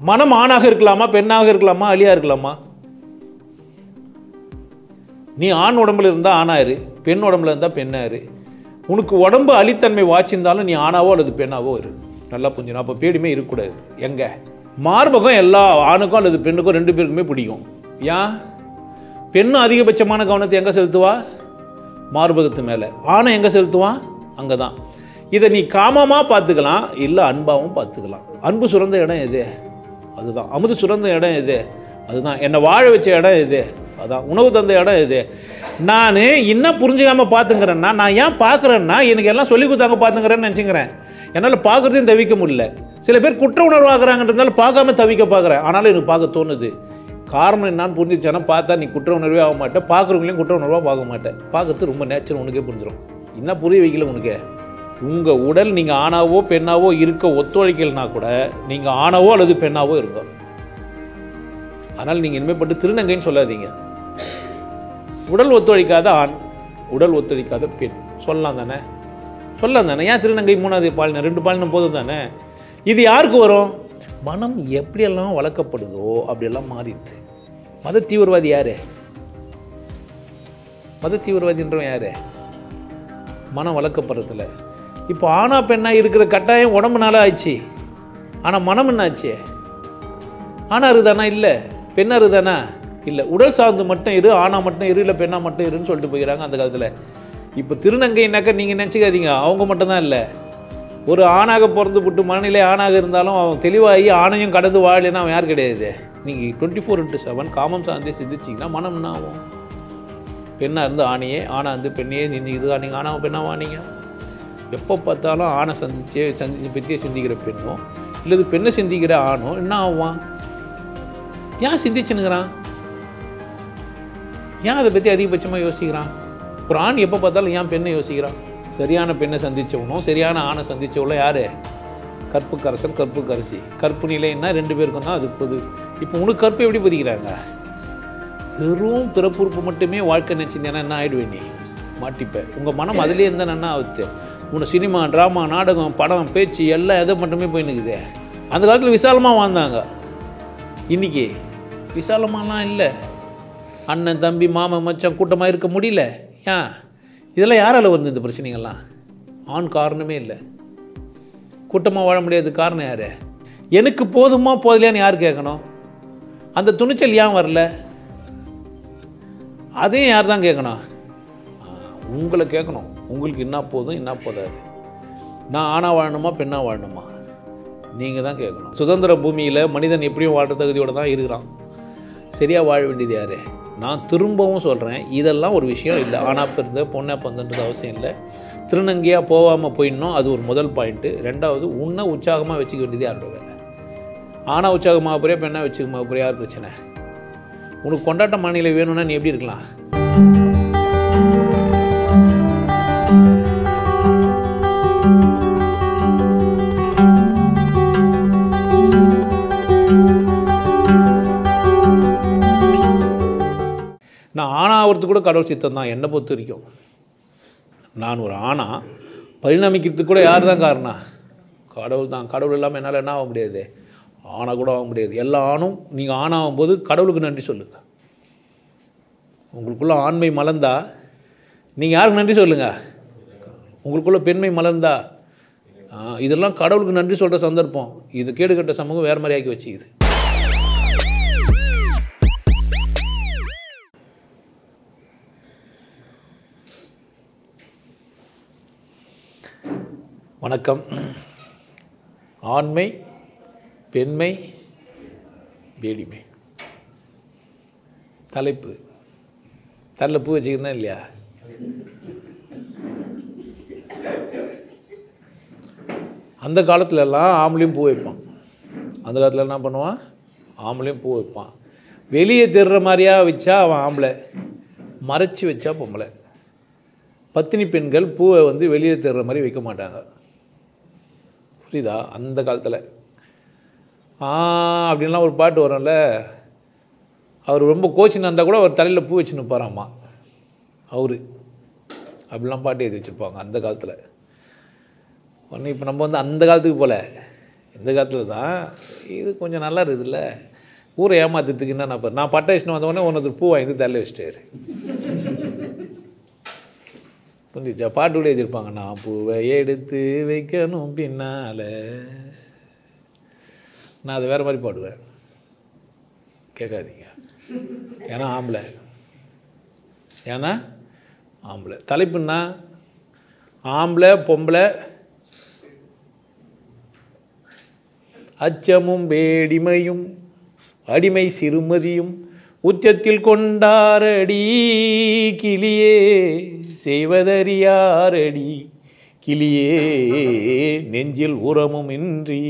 மனம் ஆணாக இருக்கலாமா, பெண்ணாக இருக்கலாமா, அழியாக இருக்கலாமா? நீ ஆண் உடம்புல இருந்தால் ஆணாயிரு, பெண் உடம்புல இருந்தால் பெண்ணாயிரு. உனக்கு உடம்பு அழித்தன்மை வாச்சிருந்தாலும் நீ ஆணாவோ அல்லது பெண்ணாவோ இரு. நல்லா புரிஞ்சுக்கணும். அப்போ பேடியுமே இருக்கக்கூடாது. எங்கே மார்பகம் எல்லா ஆணுக்கும் அல்லது பெண்ணுக்கும் 2 பேருக்குமே பிடிக்கும். ஏன்? பெண்ணு அதிகபட்சமான கவனத்தை எங்கே செலுத்துவா? மார்பகத்து மேலே. ஆணை எங்கே செலுத்துவான்? அங்கே தான். இதை நீ காமமாக பார்த்துக்கலாம், இல்லை அன்பாகவும் பார்த்துக்கலாம். அன்பு சுரந்த இடம் எது? அதுதான். அமுது சுரந்த இடம் எது? அதுதான். என்னை வாழ வச்ச இடம் எது? அதான். உணவு தந்த இடம் எது? நான் இன்னும் புரிஞ்சுக்காமல் பார்த்துங்கிறேன்னா, நான் ஏன் பார்க்குறேன்னா எனக்கு எல்லாம் சொல்லி கொடுத்தாங்க பார்த்துங்கிறேன்னு நினச்சிக்கிறேன். என்னால் பார்க்குறதையும் தவிக்க முடியல. சில பேர் குற்ற உணர்வு ஆகிறாங்கன்றதால பார்க்காம தவிக்க பார்க்குறேன். ஆனாலும் எனக்கு பார்க்க தோணுது. காரணம் என்னான்னு புரிஞ்சிச்சானா பார்த்தா நீ குற்ற உணர்வே ஆக மாட்டேன், பார்க்குறவங்களையும் குற்ற உணர்வாக பார்க்க மாட்டேன். பார்க்கறது ரொம்ப நேச்சர், உனக்கே புரிஞ்சிடும். என்ன புரிய வைக்கல உனக்கு? உங்கள் உடல் நீங்கள் ஆணாவோ பெண்ணாவோ இருக்க ஒத்துழைக்கலைனா கூட நீங்கள் ஆணாவோ அல்லது பெண்ணாவோ இருங்க. அதனால் நீங்கள் இனிமேப்பட்டு திருநங்கைன்னு சொல்லாதீங்க. உடல் ஒத்துழைக்காத ஆண், உடல் ஒத்துழைக்காத பெண் சொல்லலாம் தானே? சொல்லலாம் தானே? ஏன் திருநங்கை 3வது பாலினம் 2 பாலினம் போதும் தானே? இது யாருக்கு வரும்? மனம் எப்படியெல்லாம் வளர்க்கப்படுதோ அப்படியெல்லாம் மாறிடுது. மத தீவிரவாதி யாரு? மத தீவிரவாதின்றவன் யாரு? மனம் வளர்க்கப்படுறதில்ல. இப்போ ஆணா பெண்ணா இருக்கிற கட்டாயம் உடம்புனால ஆச்சு. ஆனால் மனம் என்ன ஆச்சு? ஆணா இருக்குதானா? இல்லை. பெண்ணா இருக்குதானா? இல்லை. உடல் சார்ந்து மட்டும் இரு, ஆணா மட்டும் இரு, இல்லை பெண்ணா மட்டும் இருன்னு சொல்லிட்டு போயிடறாங்க அந்த காலத்தில். இப்போ திருநங்கைனாக்கா நீங்கள் நினச்சிக்காதீங்க, அவங்க மட்டும்தான் இல்லை. ஒரு ஆணாக பிறந்து விட்டு மனநிலை ஆணாக இருந்தாலும் அவன் தெளிவாகி ஆணையும் கடந்து வாழலைன்னா அவன் யார் கிடையாது. நீங்கள் 24/7 காமம் சார்ந்தே சிந்திச்சிங்கன்னா மனம் என்ன ஆகும்? பெண்ணாக இருந்து ஆணையே, ஆணாக இருந்து பெண்ணையே இதுதான். நீங்கள் ஆணாக பெண்ணாக வாணிங்க. எப்போ பார்த்தாலும் ஆணை சந்திச்சு பற்றியே சிந்திக்கிற பெண்ணோ இல்லது பெண்ணை சிந்திக்கிற ஆணோ என்ன ஆகுவான்? ஏன் சிந்திச்சுனுங்கிறான்? ஏன் அதை பற்றி அதிகபட்சமாக யோசிக்கிறான்? ஒரு ஆண் எப்போ பார்த்தாலும் ஏன் பெண்ணை யோசிக்கிறான்? சரியான பெண்ணை சந்தித்தவனும் சரியான ஆணை சந்தித்தவளோ யார்? கற்புக்கரசன், கற்புக்கரசி. கற்பு நிலைன்னா 2 பேருக்கும் தான் அது பொது. இப்போ உனக்கு கற்பு எப்படி பதிக்கிறாங்க? வெறும் பிறப்புறுப்பு மட்டுமே வாழ்க்கை நினச்சிருந்தேன்னா என்ன ஆகிடுவேன்? நீ மாட்டிப்ப. உங்கள் மனம் அதிலே இருந்தால் என்ன ஆகுது? உன்னை சினிமா, ட்ராமா, நாடகம், படம், பேச்சு எல்லாம் எதை மட்டுமே போயின்னுக்குது. அந்த காலத்தில் விசாலமாக வாழ்ந்தாங்க. இன்றைக்கி விசாலமாலாம் இல்லை. அண்ணன், தம்பி, மாமன், மச்சான் கூட்டமாக இருக்க முடியல. ஏன்? இதெல்லாம் யாரால் வந்து இந்த பிரச்சனைகள்லாம்? ஆண் காரணமே இல்லை. கூட்டமாக வாழ முடியாது காரணம் யார்? எனக்கு போதுமா போதலையான்னு யார் கேட்கணும்? அந்த துணிச்சல் ஏன் வரல? அதையும் யார் தான் கேட்கணும்? உங்களை கேட்கணும். உங்களுக்கு என்ன போதும் என்ன போதாது? நான் ஆணாக வாழணுமா பெண்ணாக வாழணுமா? நீங்கள் தான் கேட்கணும். சுதந்திர பூமியில் மனிதன் எப்படியும் வாழ்கிற தகுதியோடு தான் இருக்கிறான். சரியாக வாழ வேண்டியது யார்? நான் திரும்பவும் சொல்கிறேன், இதெல்லாம் ஒரு விஷயம் இல்லை. ஆணா பிறந்த பொண்ணா பிறந்தன்றது அவசியம் இல்லை. திருநங்கையாக போகாமல் போயிடணும், அது ஒரு முதல் பாயிண்ட்டு. 2வது, உன்னை உற்சாகமாக வச்சுக்க வேண்டியது யாரோட வேலை? ஆணா உற்சாகமாக போறியா பெண்ணா வச்சுக்கமாக போறியா? யார் பிரச்சனை? உனக்கு கொண்டாட்ட மாநிலம் வேணும்னா நீ எப்படி இருக்கலாம்? நான் ஆணாகிறதுக்கு கூட கடவுள் சித்தம் தான் என்னை பொறுத்த வரைக்கும். நான் ஒரு ஆணா பரிணமிக்கிறதுக்கு கூட யார் தான் காரணம்? கடவுள் தான். கடவுள் இல்லாமல் என்னால் என்ன ஆக முடியாது? ஆணாக கூட ஆக முடியாது. எல்லா ஆணும் நீங்கள் ஆணாகும்போது கடவுளுக்கு நன்றி சொல்லுங்கள். உங்களுக்குள்ள ஆண்மை மலர்ந்தா நீங்கள் யாருக்கு நன்றி சொல்லுங்கள்? உங்களுக்குள்ள பெண்மை மலர்ந்தா இதெல்லாம் கடவுளுக்கு நன்றி சொல்கிற சந்தர்ப்பம். இது கேடுகட்ட சமூகம் வேறு மாதிரி ஆக்கி வச்சுக்குது. வணக்கம். ஆண்மை, பெண்மை, வேடிமை. தலைப்பு தலையில் பூ வச்சுக்கிறேன்னா இல்லையா? அந்த காலத்துலலாம் ஆம்பளையும் பூ வைப்பான். அந்த காலத்தில் என்ன பண்ணுவான்? ஆம்பளையும் பூ வைப்பான். வெளியே தெரிகிற மாதிரியா வச்சா அவன் ஆம்பளை, மறைச்சி வச்சா பொம்பளை. பத்தினி பெண்கள் பூவை வந்து வெளியே தெரிகிற மாதிரி வைக்க மாட்டாங்க. புரியுதா? அந்த காலத்தில் அப்படின்லாம் ஒரு பாட்டு வரும்ல, அவர் ரொம்ப கோச்சின்னு இருந்தால் கூட அவர் தலையில் பூ வச்சுன்னு போகிறாம்மா அவரு. அப்படிலாம் பாட்டு எழுதி வச்சுருப்பாங்க அந்த காலத்தில். ஒன்று இப்போ நம்ம வந்து அந்த காலத்துக்கு போல் இந்த காலத்தில் தான் இது கொஞ்சம் நல்லா இருக்குதுல்ல. ஊரை ஏமாத்துறதுக்கு என்ன நான் பட்ட இஷ்டம் வந்தவொடனே ஒருத்தர் பூ வாங்கி தள்ளி வச்சிட்டாரு. புரிஞ்சிச்சா? பாட்டு கூட எழுதியிருப்பாங்க, நான் பூவை எடுத்து வைக்கணும் பின்னால். நான் அதை வேறு மாதிரி பாடுவேன், கேட்காதீங்க. ஏன்னா ஆம்பளை தலைப்புன்னா ஆம்பளை பொம்பளை அச்சமும் வேடிமையும் அடிமை சிறுமதியும் உச்சத்தில் கொண்டாரடி கிளியே செய்வதறியாரடி கிளியே நெஞ்சில் உரமும் இன்றி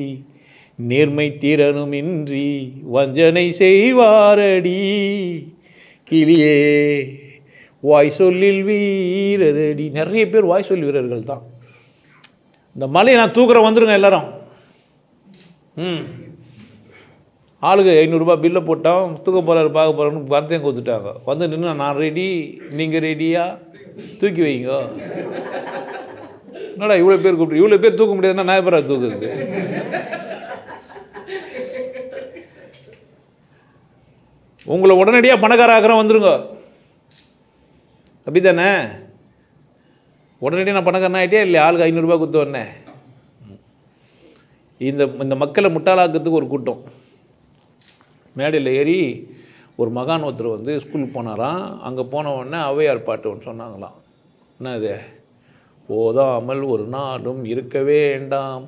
நேர்மை திறனுமின்றி வஞ்சனை செய்வாரடி கிளியே வாய் சொல்லில் வீரரடி. நிறைய பேர் வாய் சொல்லி வீரர்கள் தான். இந்த மலையை நான் தூக்குறேன், வந்துருங்க எல்லாரும். ஆளுக்கு 500 ரூபாய் பில்லை போட்டான், தூக்க போகிறாரு பார்க்க போகிறோன்னு வார்த்தையும் கொடுத்துட்டாங்க. வந்து நின்று நான் ரெடி, நீங்கள் ரெடியா, தூக்கி வைங்க. என்னடா இவ்வளோ பேர் கூப்பிட்டு, இவ்வளோ பேர் தூக்க முடியாதுன்னா நான் பேரா தூக்குறது? உங்களை உடனடியாக பணக்கார ஆக்கிறேன், வந்துருங்க. அப்படி தானே? உடனடியாக நான் பணக்காரன் ஆகிட்டே இல்லையா? ஆளுக்கு 500 ரூபாய் கொடுத்த உடனே. இந்த மக்களை முட்டாளாக்கிறதுக்கு ஒரு கூட்டம் மேடையில் ஏறி ஒரு மகான் ஒருத்தர் வந்து ஸ்கூலுக்கு போனாராம். அங்கே போன உடனே ஔவையார் பாட்டு ஒன்று சொன்னாங்களாம். என்ன இது? ஓதாமல் ஒரு நாளும் இருக்க வேண்டாம்,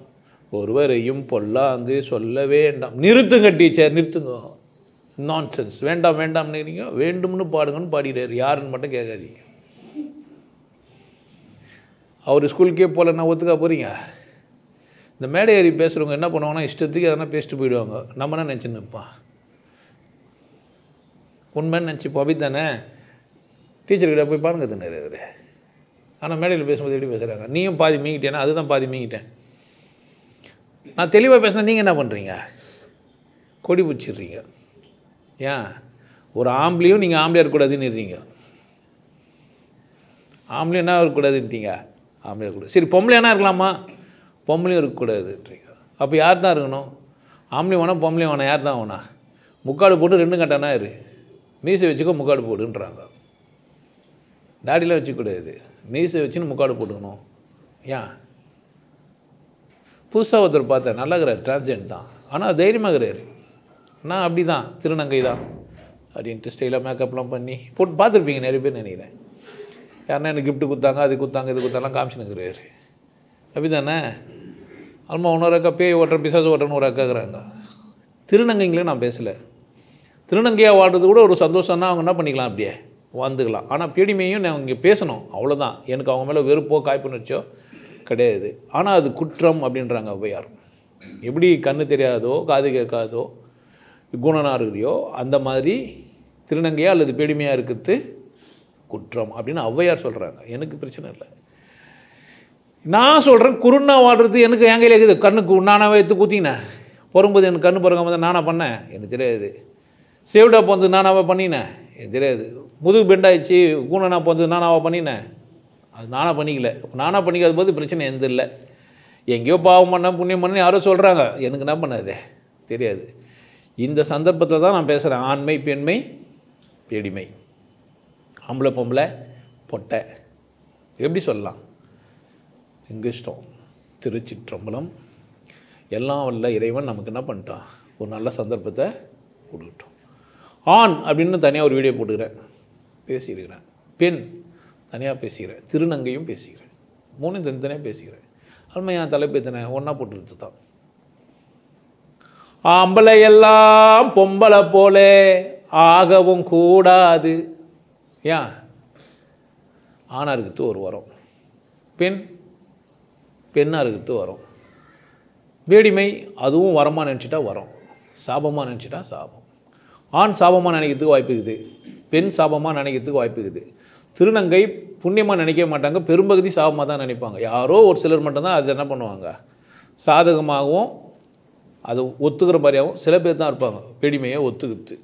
ஒருவரையும் பொல்லாங்கு சொல்ல வேண்டாம். நிறுத்துங்க டீச்சர், நிறுத்துங்க, நான்சென்ஸ். வேண்டாம் வேண்டாம்னு வேண்டும்னு பாடுங்கன்னு பாடிடுறாரு. யாருன்னு மட்டும் கேட்காதீங்க. அவர் ஸ்கூலுக்கே போகலன்னா ஒத்துக்கா போகிறீங்க? இந்த மேடை ஏறி பேசுகிறவங்க என்ன பண்ணுவாங்கன்னா இஷ்டத்துக்கு எதனா பேசிட்டு போயிடுவாங்க. நம்ம என்ன நினச்சின்னு இருப்பான்? உண்மைன்னு நினச்சிப்போம். அப்படி தானே? டீச்சர்கிட்ட போய் பாருங்க தானே அவர். ஆனால் மேடையில் பேசும்போது எப்படி பேசுகிறாங்க? நீயும் பாதி மீங்கிட்டேன்னா அதுதான் பாதி மீங்கிட்டேன். நான் தெளிவாக பேசினா நீங்கள் என்ன பண்ணுறீங்க? கொடி பிடிச்சிடுறீங்க. ஏன்? ஒரு ஆம்பளையும் நீங்கள் ஆம்பளையாக இருக்கக்கூடாதுன்னு இருறீங்க. ஆம்பளையும் என்ன இருக்கக்கூடாதுன்ட்டீங்க? ஆம்பளையாக இருக்கக்கூடாது. சரி, பொம்பளையானா இருக்கலாமா? பொம்பளையும் இருக்கக்கூடாதுன்றீங்க. அப்போ யார் தான் இருக்கணும்? ஆம்பளையும் வேணா பொம்பளையும் வேணா, யார் தான் வேணா? முக்காடு போட்டு 2 கட்டானா இரு, மீசை வச்சுக்கோ முக்காடு போடுன்றாங்க. தாடிலாம் வச்சுக்கூடாது, மீசை வச்சுன்னு முக்காடு போட்டுக்கணும். ஏன்? புதுசாக ஒருத்தர் பார்த்தேன், நல்லா இருக்கிறார், டிரான்ஸ்ஜெண்ட் தான், ஆனால் தைரியமாக இருக்கிறாரு. நான் அப்படி தான், திருநங்கை தான் அப்படின்ட்டு ஸ்டைலாக மேக்கப்லாம் பண்ணி போட்டு பார்த்துருப்பீங்க நிறைய பேர் நினைக்கிறேன். யாருன்னா எனக்கு கிஃப்ட்டு கொடுத்தாங்க, அது கொடுத்தாங்க, இது கொடுத்தாலாம் காமிச்சுனுக்குறாரு. அப்படி தானே? அல்மா இன்னொரு அக்கா பேய் ஓட்டுற பிசாசு ஓட்டுறன்னு ஒரு அக்காக்குறாங்க. திருநங்கைங்களே நான் பேசலை. திருநங்கையாக வாழ்றது கூட ஒரு சந்தோஷம்னா அவங்க என்ன பண்ணிக்கலாம், அப்படியே வந்துக்கலாம். ஆனால் பீடிமையும் நான் இங்கே பேசணும், அவ்வளோதான். எனக்கு அவங்க மேலே வெறுப்போ காய்ப்புணர்ச்சியோ கிடையாது. ஆனால் அது குற்றம் அப்படின்றாங்க ஔவையார். எப்படி கண்ணு தெரியாதோ காது கேட்காதோ குணனாக இருக்கிறியோ அந்த மாதிரி திருநங்கையாக அல்லது பீடிமையாக இருக்கிறது குற்றம் அப்படின்னு ஔவையார் சொல்கிறாங்க. எனக்கு பிரச்சனை இல்லை. நான் சொல்கிறேன், குருண்ணா வாழ்றது எனக்கு என் கையில் இருக்குது. கண்ணுக்கு நானாவே எடுத்து ஊற்றினேன். பிறகும்போது எனக்கு கண்ணு பிறக்காம தான் நானாக பண்ணேன், எனக்கு தெரியாது. சேவ்டா போந்து நானாவே பண்ணினேன், எனக்கு தெரியாது. முதுகு பெண்டாயிடுச்சு கூணனா போந்து நானாவா பண்ணினேன், அது நானாக பண்ணிக்கல. நானாக பண்ணிக்காத போது பிரச்சனை எந்த இல்லை. எங்கேயோ பாவம் பண்ண புண்ணியம் பண்ண யாரோ சொல்கிறாங்க, எனக்கு என்ன பண்ணாது தெரியாது. இந்த சந்தர்ப்பத்தில் தான் நான் பேசுகிறேன். ஆண்மை பெண்மை பேடிமை, ஆம்பளை பொம்பளை பொட்டை எப்படி சொல்லலாம், எங்கள் இஷ்டம். திருச்சிற்றம்பலம். எல்லாம் வல்ல இறைவன் நமக்கு என்ன பண்ணிட்டான், ஒரு நல்ல சந்தர்ப்பத்தை கொடுக்கட்டும். ஆண் அப்படின்னு தனியாக ஒரு வீடியோ போட்டுக்கிறேன், பேசியிருக்கிறேன். பெண் தனியாக பேசிக்கிறேன், திருநங்கையும் பேசிக்கிறேன், 3 தனித்தனியாக பேசிக்கிறேன். அதுமாதிரி என் தலைப்பு எத்தனை ஒன்றா போட்டுருச்சு தான். ஆம்பளை எல்லாம் பொம்பளை போல ஆகவும் கூடாது. ஏன்? ஆணாக இருக்கிறது ஒரு வரம், பெண்ணாக இருக்கிறது வரும். வேடிமை அதுவும் வரமாக நினச்சிட்டா வரும், சாபமாக நினச்சிட்டா சாபம். ஆண் சாபமாக நினைக்கிறதுக்கு வாய்ப்பு இருக்குது, பெண் சாபமாக நினைக்கிறதுக்கு வாய்ப்பு இருக்குது. திருநங்கை புண்ணியமாக நினைக்க மாட்டாங்க, பெரும்பகுதி சாபமாக தான் நினைப்பாங்க. யாரோ ஒரு சிலர் மட்டும்தான் அது என்ன பண்ணுவாங்க, சாதகமாகவும் அது ஒத்துக்கிற மாதிரியாகவும் சில பேர் தான் இருப்பாங்க, பெடிமையை ஒத்துக்குது.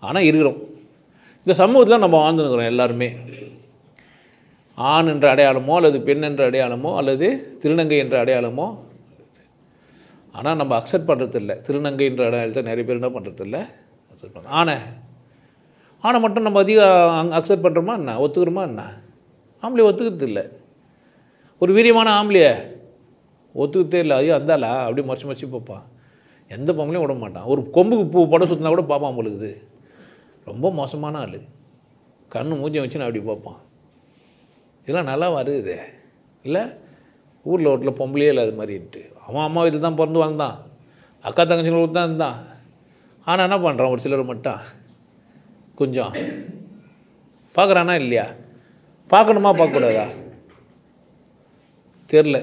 ஆனால் இருக்கிறோம் இந்த சமூகத்தில் நம்ம வாழ்ந்துருக்கிறோம் எல்லாருமே. ஆண் என்ற அடையாளமோ அல்லது பெண் என்ற அடையாளமோ அல்லது திருநங்கை என்ற அடையாளமோ. ஆனால் நம்ம அக்செப்ட் பண்ணுறதில்ல. திருநங்கைன்ற இடத்துல நிறைய பேர் என்ன பண்ணுறதில்ல, அக்செப்ட் பண்ண. ஆனை மட்டும் நம்ம அதிகம் அக்செப்ட் பண்ணுறோமா என்ன, ஒத்துக்கிறோமா என்ன? ஆம்பளை ஒத்துக்கிறது இல்லை. ஒரு வீரியமான ஆம்பளைய ஒத்துக்கிட்டே இல்லை. ஐயோ அந்தாளா அப்படியே மறைச்சி பார்ப்பான். எந்த பொம்பளையும் விட மாட்டான். ஒரு கொம்புக்கு படம் சுற்றினா கூட பார்ப்பான் பொழுது. ரொம்ப மோசமான ஆள். கண்ணு மூஞ்சி வச்சு நான் அப்படி பார்ப்பான். இதெல்லாம் நல்லா வருது இல்லை? ஊரில் ஓட்டில் பொம்பளையே இல்லை அது மாதிரின்ட்டு. அவன் அம்மா வீட்டில் தான் பிறந்து வாழ்ந்தான், அக்கா தங்கச்சிங்களுக்கு தான் இருந்தான். ஆனால் என்ன பண்ணுறான், ஒரு சிலர் மட்டும் கொஞ்சம் பார்க்குறானா இல்லையா? பார்க்கணுமா பார்க்கக்கூடாதா தெரில.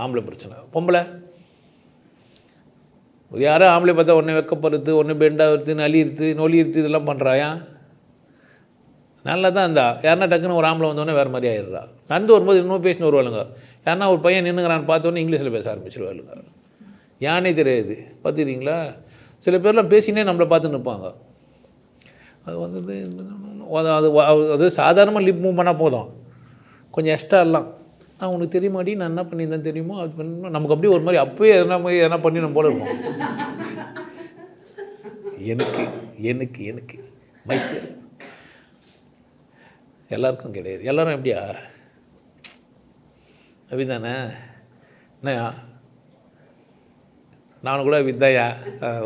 ஆம்பளை பிரச்சனை. பொம்பளை யாரோ ஆம்பளை பார்த்தா ஒன்று வெக்கப்படுறது, ஒன்று பெண்டாகிறது, நலியிறது, நொலியிறது, இதெல்லாம் பண்ணுறாயா? நல்லா தான் இருந்தா. யாருன்னா டக்குன்னு ஒரு ஆம்பளை வந்தோடனே வேறு மாதிரி ஆயிடுறா. நடந்து வரும்போது இன்னும் பேசின்னு வருவாளுங்க. யாருன்னா ஒரு பையன் நின்றுங்கிறான்னு பார்த்தோன்னே இங்கிலீஷில் பேச ஆரம்பிச்சிருவாளுங்க. யானே தெரியாது. பார்த்துக்கிறீங்களா? சில பேர்லாம் பேசினே நம்மளை பார்த்து நிற்பாங்க. அது வந்து அது சாதாரணமாக லிப் மூவ் பண்ணால் போதும், கொஞ்சம் எக்ஸ்ட்ரா எல்லாம் நான் உனக்கு தெரியுமாடி நான் என்ன பண்ணியிருந்தேன் தெரியுமோ, அது பண்ண நமக்கு அப்படியே ஒரு மாதிரி அப்போயே எதனா பண்ணி நம்ம போல இருக்கும். எனக்கு எனக்கு எனக்கு மைசூர் எல்லாருக்கும் கிடையாது. எல்லோரும் எப்படியா அப்படிதானே? என்னையா நானும் கூட வித்தாயா?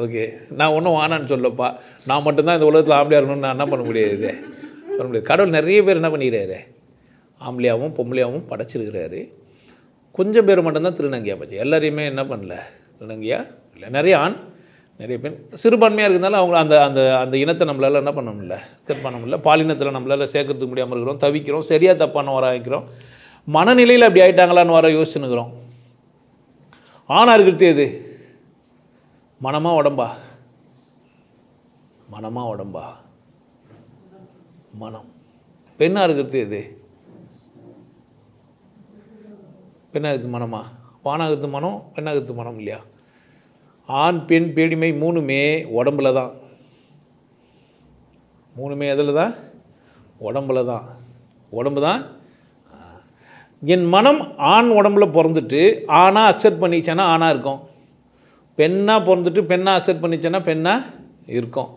ஓகே, நான் ஒன்றும் வானான்னு சொல்லப்பா. நான் மட்டும்தான் இந்த உலகத்தில் ஆம்பளையாக இருக்கணும்னு நான் என்ன பண்ண முடியாது, பண்ண முடியாது. கடவுள் நிறைய பேர் என்ன பண்ணிக்கிறாரு, ஆம்பளையாகவும் பொம்பளையாகவும் படைச்சிருக்கிறாரு. கொஞ்சம் பேர் மட்டும்தான் திருநங்கையாக போச்சு. எல்லாரையுமே என்ன பண்ணல, திருநங்கையா இல்லை. நிறைய ஆண் நிறைய பெண் சிறுபான்மையாக இருக்கிறதுனால அவங்க அந்த அந்த அந்த இனத்தை நம்மளால் என்ன பண்ண முடியல, அக்செப்ட் பண்ண முடியல. பாலினத்தில் நம்மளால் சேர்க்கறதுக்கு முடியாமல் இருக்கிறோம், தவிக்கிறோம், சரியாக தப்பான வர ஆகிக்கிறோம். மனநிலையில் அப்படி ஆகிட்டாங்களான்னு வர யோசிச்சுன்னுக்கிறோம். ஆணாக இருக்கிறது எது, மனமா உடம்பா? மனமா உடம்பா? மனம். பெண்ணாக இருக்கிறது எது, பெண்ணாக இருக்கிறது மனமா? ஆணாக இருக்கிறது மனம், பெண்ணாக இருக்கிறது மனம் இல்லையா? ஆண் பெண் பேடிமை மூணுமே உடம்புல தான். மூணுமே எதில் தான்? உடம்புல தான். உடம்பு தான். என் மனம் ஆண் உடம்புல பிறந்துட்டு ஆணாக அக்செப்ட் பண்ணிச்சேன்னா ஆணாக இருக்கும், பெண்ணாக பிறந்துட்டு பெண்ணாக அக்செப்ட் பண்ணிச்சேன்னா பெண்ணாக இருக்கும்.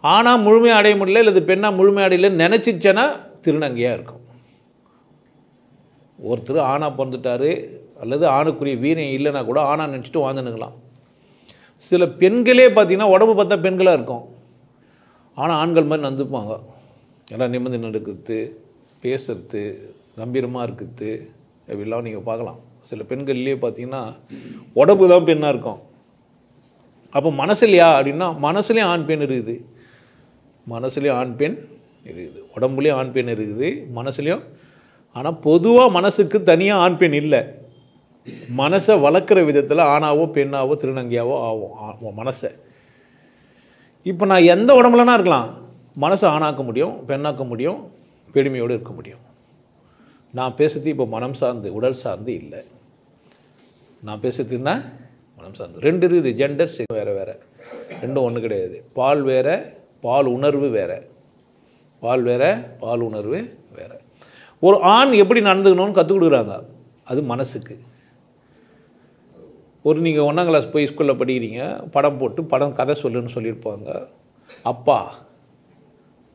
ஆணாக முழுமையாக அடைய முடியல இல்லை பெண்ணாக முழுமையாக அடையலன்னு நினச்சிச்சேன்னா திருநங்கையாக இருக்கும். ஒருத்தர் ஆணாக பிறந்துட்டார் அல்லது ஆணுக்குரிய வீரம் இல்லைன்னா கூட ஆணாக நினச்சிட்டு வாழ்ந்துனுக்கலாம். சில பெண்களே பார்த்திங்கன்னா உடம்பு பார்த்தா பெண்களாக இருக்கும், ஆனால் ஆண்கள் மாதிரி நடந்துப்பாங்க. ஏன்னா நிமிர்ந்து நடக்கிறது, பேசுறது, கம்பீரமாக இருக்குது, இப்படிலாம் நீங்கள் பார்க்கலாம். சில பெண்கள்லேயே பார்த்திங்கன்னா உடம்பு தான் பெண்ணாக இருக்கும். அப்போ மனசுலையா அப்படின்னா மனசுலேயும் ஆண் பெண் இருக்குது, மனசுலேயும் ஆண் பெண் இருக்குது, உடம்புலேயும் ஆண் பெண் இருக்குது, மனசுலேயும். ஆனால் பொதுவாக மனசுக்கு தனியாக ஆண் பெண் இல்லை. மனசை வளர்க்குற விதத்தில் ஆணாவோ பெண்ணாவோ திருநங்கையாவோ ஆகும் மனசை. இப்போ நான் எந்த உடம்புலனா இருக்கலாம், மனசை ஆணாக்க முடியும், பெண்ணாக்க முடியும், பெருமையோடு இருக்க முடியும். நான் பேசுறது இப்போ மனம் சார்ந்து உடல் சார்ந்து இல்லை. நான் பேசுறதுன்னா மனம் சார்ந்து. ரெண்டு இருக்குது, ஜெண்டர் செக்ஸ் வேறு வேறு, ரெண்டும் ஒன்று கிடையாது. பால் வேறு, பால் உணர்வு வேறு. பால் வேறு, பால் உணர்வு வேறு. ஒரு ஆண் எப்படி நடந்துக்கணும்னு கற்றுக் கொடுக்குறாங்க, அது மனசுக்கு. ஒரு நீங்கள் 1ஆம் கிளாஸ் போய் ஸ்கூலில் படிக்கிறீங்க, படம் போட்டு படம் கதை சொல்லுன்னு சொல்லியிருப்பாங்க. அப்பா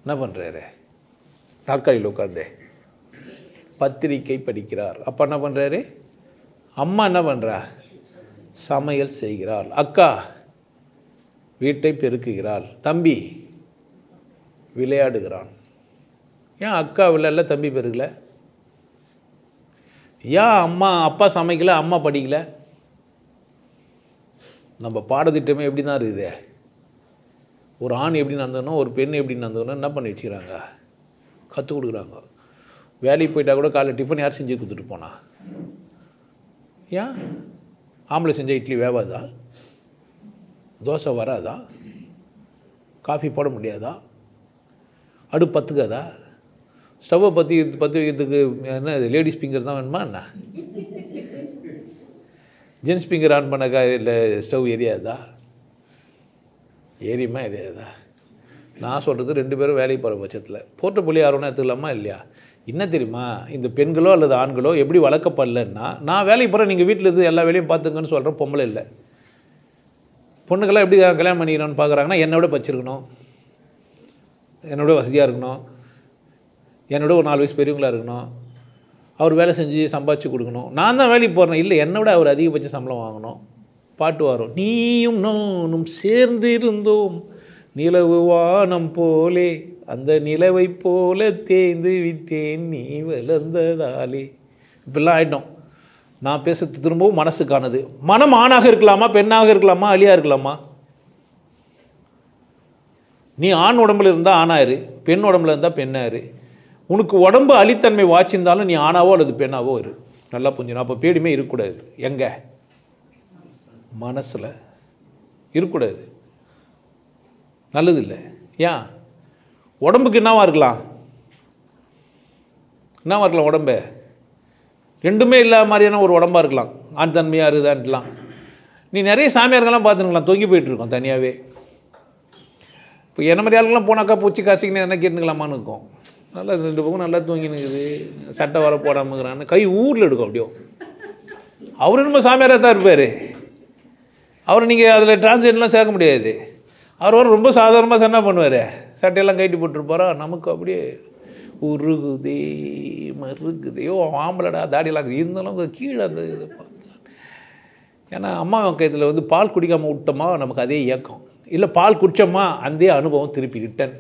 என்ன பண்ணுறாரு, நாற்காலியில் உட்காந்து பத்திரிக்கை படிக்கிறார். அப்பா என்ன பண்ணுறாரு, அம்மா என்ன பண்ணுறா, சமையல் செய்கிறாள், அக்கா வீட்டை பெருக்குகிறாள், தம்பி விளையாடுகிறான். ஏன் அக்கா விளையாடல, தம்பி பெருக்கல? ஏன் அப்பா சமைக்கல, அம்மா படிக்கல? நம்ம பாடத்திட்டமே எப்படி தான் இருக்குது. ஒரு ஆண் எப்படி நடந்தணும், ஒரு பெண் எப்படி நடந்தணும் என்ன பண்ணி வச்சுக்கிறாங்க, கற்றுக் கொடுக்குறாங்க. வேலைக்கு போயிட்டால் கூட காலையில் டிஃபன் யார் செஞ்சு கொடுத்துட்டு போனா? ஏன் ஆம்பளை செஞ்சால் இட்லி வேவாதா, தோசை வராதா, காஃபி போட முடியாதா, அடுப்பு பத்துக்காதா, ஸ்டவ்வை பற்றி வைக்கிறதுக்கு என்ன லேடிஸ் ஃபிங்கர் தான் வேணுமா என்ன? ஜென்ஸ் ஃபிங்கர் ஆன் பண்ணக்கா இல்லை ஸ்டவ் எரியாதா? எரியுமா எரியாதா? நான் சொல்கிறது 2 பேரும் வேலைக்கு போகிற பட்சத்தில் போர்ட்டபிள் யாரோன்னா எடுத்துக்கலாமா இல்லையா? என்ன தெரியுமா, இந்த பெண்களோ அல்லது ஆண்களோ எப்படி வளர்க்கப்படலன்னா, நான் வேலைக்கு போகிறேன், நீங்கள் வீட்டில் இருந்து எல்லா வேலையும் பார்த்துங்கன்னு சொல்கிற பொம்பளை இல்லை. பொண்ணுக்கெல்லாம் எப்படி கல்யாணம் பண்ணிக்கணும்னு பார்க்குறாங்கன்னா, என்னை விட படிச்சிருக்கணும், என்னோட வசதியாக இருக்கணும், என்னோட ஒரு 4 வயசு பெரியவங்களாக இருக்கணும், அவர் வேலை செஞ்சு சம்பாதிச்சு கொடுக்கணும். நான் தான் வேலைக்கு போகிறேன், இல்லை என்னை விட அவர் அதிகபட்ச சம்பளம் வாங்கணும். பாட்டு வரும், நீயும் நானும் சேர்ந்து இருந்தோம் நிலவு வானம் போலே, அந்த நிலவை போல தேய்ந்து விட்டேன் நீ வளர்ந்ததாலே. இப்படிலாம் ஆகிட்டோம். நான் பேசுறது திரும்பவும் மனசுக்கானது. மனம் ஆணாக இருக்கலாமா, பெண்ணாக இருக்கலாமா, அழியாக இருக்கலாமா? நீ ஆண் உடம்புல இருந்தால் ஆணாயிரு, பெண் உடம்புல இருந்தால் பெண்ணாயிரு. உனக்கு உடம்பு அழித்தன்மை வாய்ச்சிருந்தாலும் நீ ஆணாவோ அல்லது பெண்ணாவோ இரு. நல்லா புரிஞ்சுக்கணும். அப்போ பேடியுமே இருக்கக்கூடாது. எங்கே? மனசில் இருக்கக்கூடாது. நல்லதில்லை. ஏன்? உடம்புக்கு என்னவா இருக்கலாம்? என்னவா இருக்கலாம் உடம்பு? ரெண்டுமே இல்லாத மாதிரியான ஒரு உடம்பாக இருக்கலாம். ஆண் தன்மையாக இருக்குதான்லாம். நீ நிறைய சாமியார்கள்லாம் பார்த்துருக்கலாம், தொங்கி போயிட்டுருக்கோம் தனியாகவே. இப்போ என்ன மாதிரி ஆளுங்கெல்லாம் போனாக்கா பூச்சி காசிக்கின்னு என்ன கேட்டுக்கலாமான்னு இருக்கும். நல்லா 2 பக்கம் நல்லா தூங்கினுக்குது, சட்டை வர போடாமங்கிறான்னு கை ஊரில் எடுக்கும். அப்படியோ அவரு நம்ம சாமியாராக தான் இருப்பார். அவரை நீங்கள் அதில் டிரான்ஸ்லேட்லாம் சேர்க்க முடியாது. அவர் ரொம்ப சாதாரணமாக என்ன பண்ணுவார், சட்டையெல்லாம் கைட்டி போட்டுருப்பாரா, நமக்கு அப்படியே உருகுதே மறுகுதையோ ஆம்பளடா தாடியெல்லாம் இருந்தாலும் கீழே அந்த இதை பார்த்தா. ஏன்னா அம்மா கைத்தில் பால் குடிக்காமல் விட்டோமா நமக்கு அதே இயக்கம், இல்லை பால் குடித்தோமா அந்த அனுபவம் திருப்பி ரிட்டன்.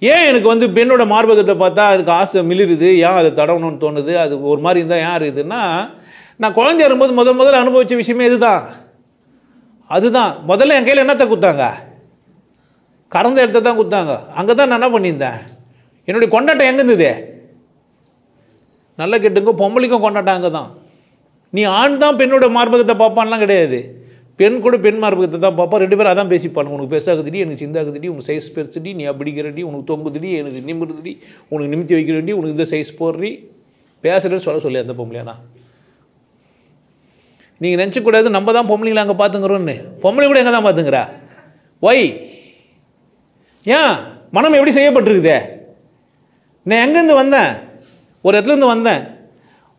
ஏன் எனக்கு பெண்ணோட மார்பகத்தை பார்த்தா அதுக்கு ஆசை மிளிருது, ஏன் அதை தடவணும்னு தோணுது, அது ஒரு மாதிரி இருந்தால் ஏன் இருக்குதுன்னா, நான் குழந்தைய இருக்கும்போது முதல்ல அனுபவித்த விஷயமே இதுதான். அதுதான் முதல்ல என் கையில் என்னத்தை குத்தாங்க, கறந்த இடத்த தான் குத்தாங்க. அங்கே தான் நான் என்ன பண்ணியிருந்தேன், என்னுடைய கொண்டாட்டம் எங்கே இருந்தது? நல்ல கெட்டுங்க பொம்பளைக்கும் கொண்டாட்டம் அங்கே தான். நீ ஆண் தான் பெண்ணோட மார்பகத்தை பார்ப்பான்லாம் கிடையாது. பெண் கூட பெண் மார்பகத்தை தான் பார்ப்பா. 2 பேரும் அதான் பேசிப்பாங்க. உனக்கு பெருசாகுதுடி, எனக்கு சிந்தாகுதுடி, உனக்கு சைஸ் பெருசுடி, நீ அப்படிங்கிறடி, உனக்கு தொங்குதுடி, எனக்கு நிமிடுதுடி, உனக்கு நிமித்தி வைக்கிறடி, உனக்கு இந்த சைஸ் போடுறி பேசுகிறேன்னு சொல்லி அந்த பொம்பளையானா. நீங்கள் நினச்சக்கூடாது நம்ம தான் பொம்பளைங்களை அங்கே பார்த்துங்கிறோன்னு. பொம்பளை கூட எங்கே தான் பார்த்துங்கிறா? ஒய் ஏன் மனம் எப்படி செய்யப்பட்டிருக்குதே? நான் எங்கேருந்து வந்தேன், ஒரு இடத்துலேருந்து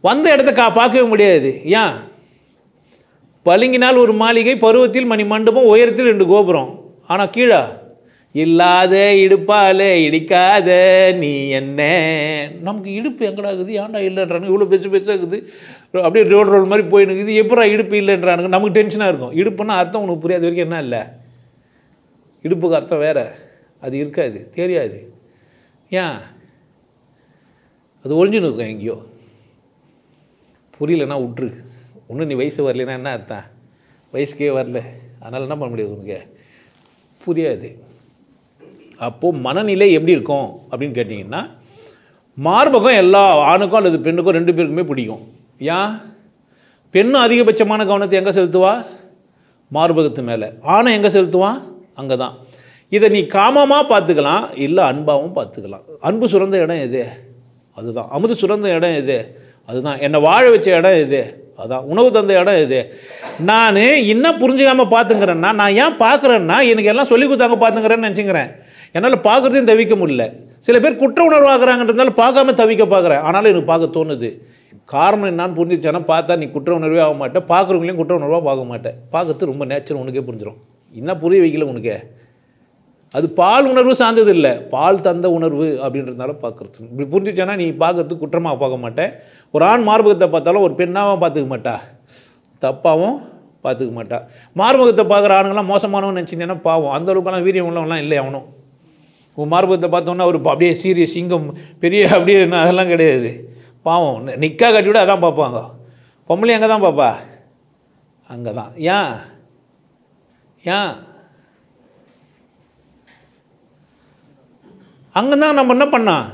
வந்த இடத்த பார்க்கவே முடியாது. ஏன்? பளிங்கினால் ஒரு மாளிகை, பருவத்தில் மணி மண்டபம், உயரத்தில் 2 கோபுரம். ஆனால் கீழே இல்லாத இடுப்பாலே இடிக்காத நீ என்ன. நமக்கு இடுப்பு எங்கடாகுது, ஏன்டா இல்லைன்றானுங்க. இவ்வளோ பெருசாகுது, அப்படியே ரோல் மாதிரி போயினுக்குது, எப்படா இடுப்பு இல்லைன்றானுங்க. நமக்கு டென்ஷனாக இருக்கும். இடுப்புன்னா அர்த்தம் உனக்கு புரியாத வரைக்கும் என்ன இல்லை, இடுப்புக்கு அர்த்தம் வேறு, அது இருக்காது, தெரியாது. ஏன்? அது ஒழிஞ்சுன்னு இருக்கும் எங்கேயோ. புரியலன்னா விட்டுரு. ஒன்றும் நீ வயசு வரலைன்னா என்ன அர்த்தம், வயசுக்கே வரல, அதனால் என்ன பண்ண முடியாது, உனக்கு புரியாது. அப்போது மனநிலை எப்படி இருக்கும் அப்படின்னு கேட்டிங்கன்னா, மார்பகம் எல்லா ஆணுக்கும் அல்லது பெண்ணுக்கும் 2 பேருக்குமே பிடிக்கும். ஏன்? பெண்ணும் அதிகபட்சமான கவனத்தை எங்கே செலுத்துவா? மார்பகத்து மேலே. ஆணை எங்கே செலுத்துவான்? அங்கே தான். இதை நீ காமமாக பார்த்துக்கலாம், இல்லை அன்பாகவும் பார்த்துக்கலாம். அன்பு சுரந்த இடம் எது? அதுதான். அமுது சுரந்த இடம் எது? அதுதான். என்னை வாழ வச்ச இடம் எது? அதான். உணவு தந்த இடம் எது? நான் இன்னும் புரிஞ்சுக்காமல் பார்த்துங்கிறேன்னா, நான் ஏன் பார்க்குறேன்னா எனக்கு எல்லாம் சொல்லி கொடுத்தாங்க பார்த்துங்கிறேன்னு நினச்சிக்கிறேன். என்னால் பார்க்குறதையும் தவிக்க முடியல. சில பேர் குற்ற உணர்வு ஆகுறாங்கன்றதுனால பார்க்காம தவிக்க பார்க்குறேன், ஆனாலும் எனக்கு பார்க்க தோணுது. காரணம் என்னான்னு புரிஞ்சிச்சேன்னா, பார்த்தா நீ குற்ற உணர்வே ஆக மாட்டேன், பார்க்குறவங்களையும் குற்ற உணர்வாக பார்க்க மாட்டேன். பார்க்கறது ரொம்ப நேச்சுரல், உனக்கே புரிஞ்சிடும். இன்னும் புரிய வைக்கல உனக்கு. அது பால் உணர்வு சார்ந்தது இல்லை, பால் தந்த உணர்வு அப்படின்றதுனால பார்க்குறது. இப்படி புரிஞ்சிச்சேன்னா நீ பார்க்கறதுக்கு குற்றமாக பார்க்க மாட்டேன். ஒரு ஆண் மார்பகத்தை பார்த்தாலும் ஒரு பெண்ணாகவும் பார்த்துக்க மாட்டா, தப்பாகவும் பார்த்துக்க மாட்டா. மார்பகத்தை பார்க்குற ஆணுங்களாம் மோசமானவன்னு நினச்சிங்கன்னா பாவம், அந்தளவுக்கெல்லாம் வீரியம் உள்ளவங்களாம் இல்லை அவனும். உன் மார்பகத்தை பார்த்தோன்னா ஒரு அப்படியே சீரிய சிங்கம் பெரிய அப்படியே அதெல்லாம் கிடையாது. பாவம் நிக்கா கட்டி விட அதான் பார்ப்பாங்க. பொம்பளை அங்கே தான் பார்ப்பா, அங்கே தான். ஏன்? ஏன்? அங்கே தான் நம்ம என்ன பண்ணோம்,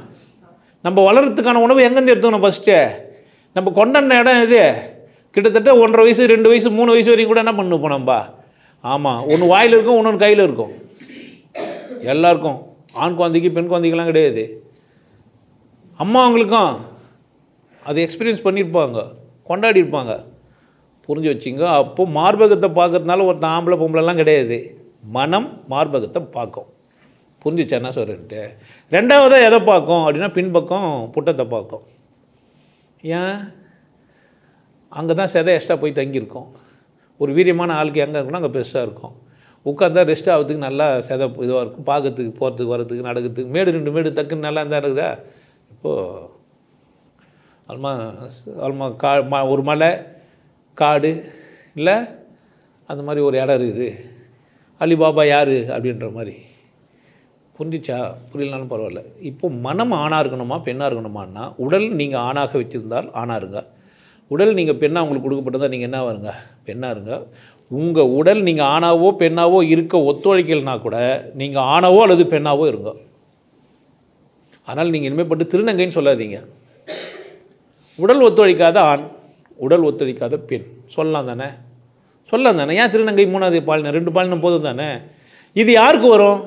நம்ம வளர்கிறதுக்கான உணவு எங்கேருந்து எடுத்துக்கணும் ஃபஸ்ட்டு? நம்ம கொண்டாடின இடம் இது. கிட்டத்தட்ட 1.5 வயசு 2 வயசு 3 வயசு வரைக்கும் கூட என்ன பண்ணு போனோம்பா. ஆமாம், ஒன்று வாயில் இருக்கும், ஒன்று கையில் இருக்கும். எல்லாருக்கும், ஆண் குழந்தைக்கு பெண் குழந்தைக்கெல்லாம் கிடையாது. அம்மா அவங்களுக்கும் அது எக்ஸ்பீரியன்ஸ் பண்ணியிருப்பாங்க, கொண்டாடி இருப்பாங்க. புரிஞ்சு வச்சிங்க. அப்போது மார்பகத்தை பார்க்கறதுனால ஒருத்தன் ஆம்பளை பொம்பளைலாம் கிடையாது. மனம் மார்பகத்தை பார்க்கும். புரிஞ்சிச்சா என்ன சொல்கிறேன்ட்டு? ரெண்டாவதாக எதை பார்க்கும் அப்படின்னா பின்பக்கம் புட்டத்தை பார்க்கும். ஏன்? அங்கே தான் செதை எக்ஸ்ட்ரா போய் தங்கியிருக்கும். ஒரு வீரியமான ஆளுக்கு எங்கே இருக்குன்னா அங்கே பெருசாக இருக்கும். உட்காந்தா ரெஸ்ட் ஆகிறதுக்கு நல்லா செதை இதுவாக இருக்கும், பார்க்கறதுக்கு போகிறதுக்கு வரதுக்கு நடக்கிறதுக்கு. மேடு 2 மேடு டக்குன்னு நல்லா இருந்தால் இருக்குதா? இப்போது ஒரு மலை காடு இல்லை அந்த மாதிரி ஒரு இடம் இருக்குது. அலிபாபா யார் அப்படின்ற மாதிரி. புரிஞ்சிச்சா? புரியலனாலும் பரவாயில்ல. இப்போ மனம் ஆணாக இருக்கணுமா பெண்ணாக இருக்கணுமான்னா, உடல் நீங்கள் ஆணாக வச்சுருந்தால் ஆணாக இருங்க, உடல் நீங்கள் பெண்ணாக உங்களுக்கு கொடுக்கப்பட்டதா நீங்கள் என்ன வருங்க பெண்ணாக இருங்க. உங்கள் உடல் நீங்கள் ஆணாவோ பெண்ணாவோ இருக்க ஒத்துழைக்கலைனா கூட நீங்கள் ஆணாவோ அல்லது பெண்ணாவோ இருங்க. ஆனால் நீங்கள் இனிமேல் பட்டு திருநங்கைன்னு சொல்லாதீங்க. உடல் ஒத்துழைக்காத ஆண், உடல் ஒத்துழைக்காத பெண் சொல்லலாம் தானே? சொல்லலாம் தானே? ஏன் திருநங்கை 3வது பாலினம் 2 பாலினம் போதும் தானே? இது யாருக்கு வரும்?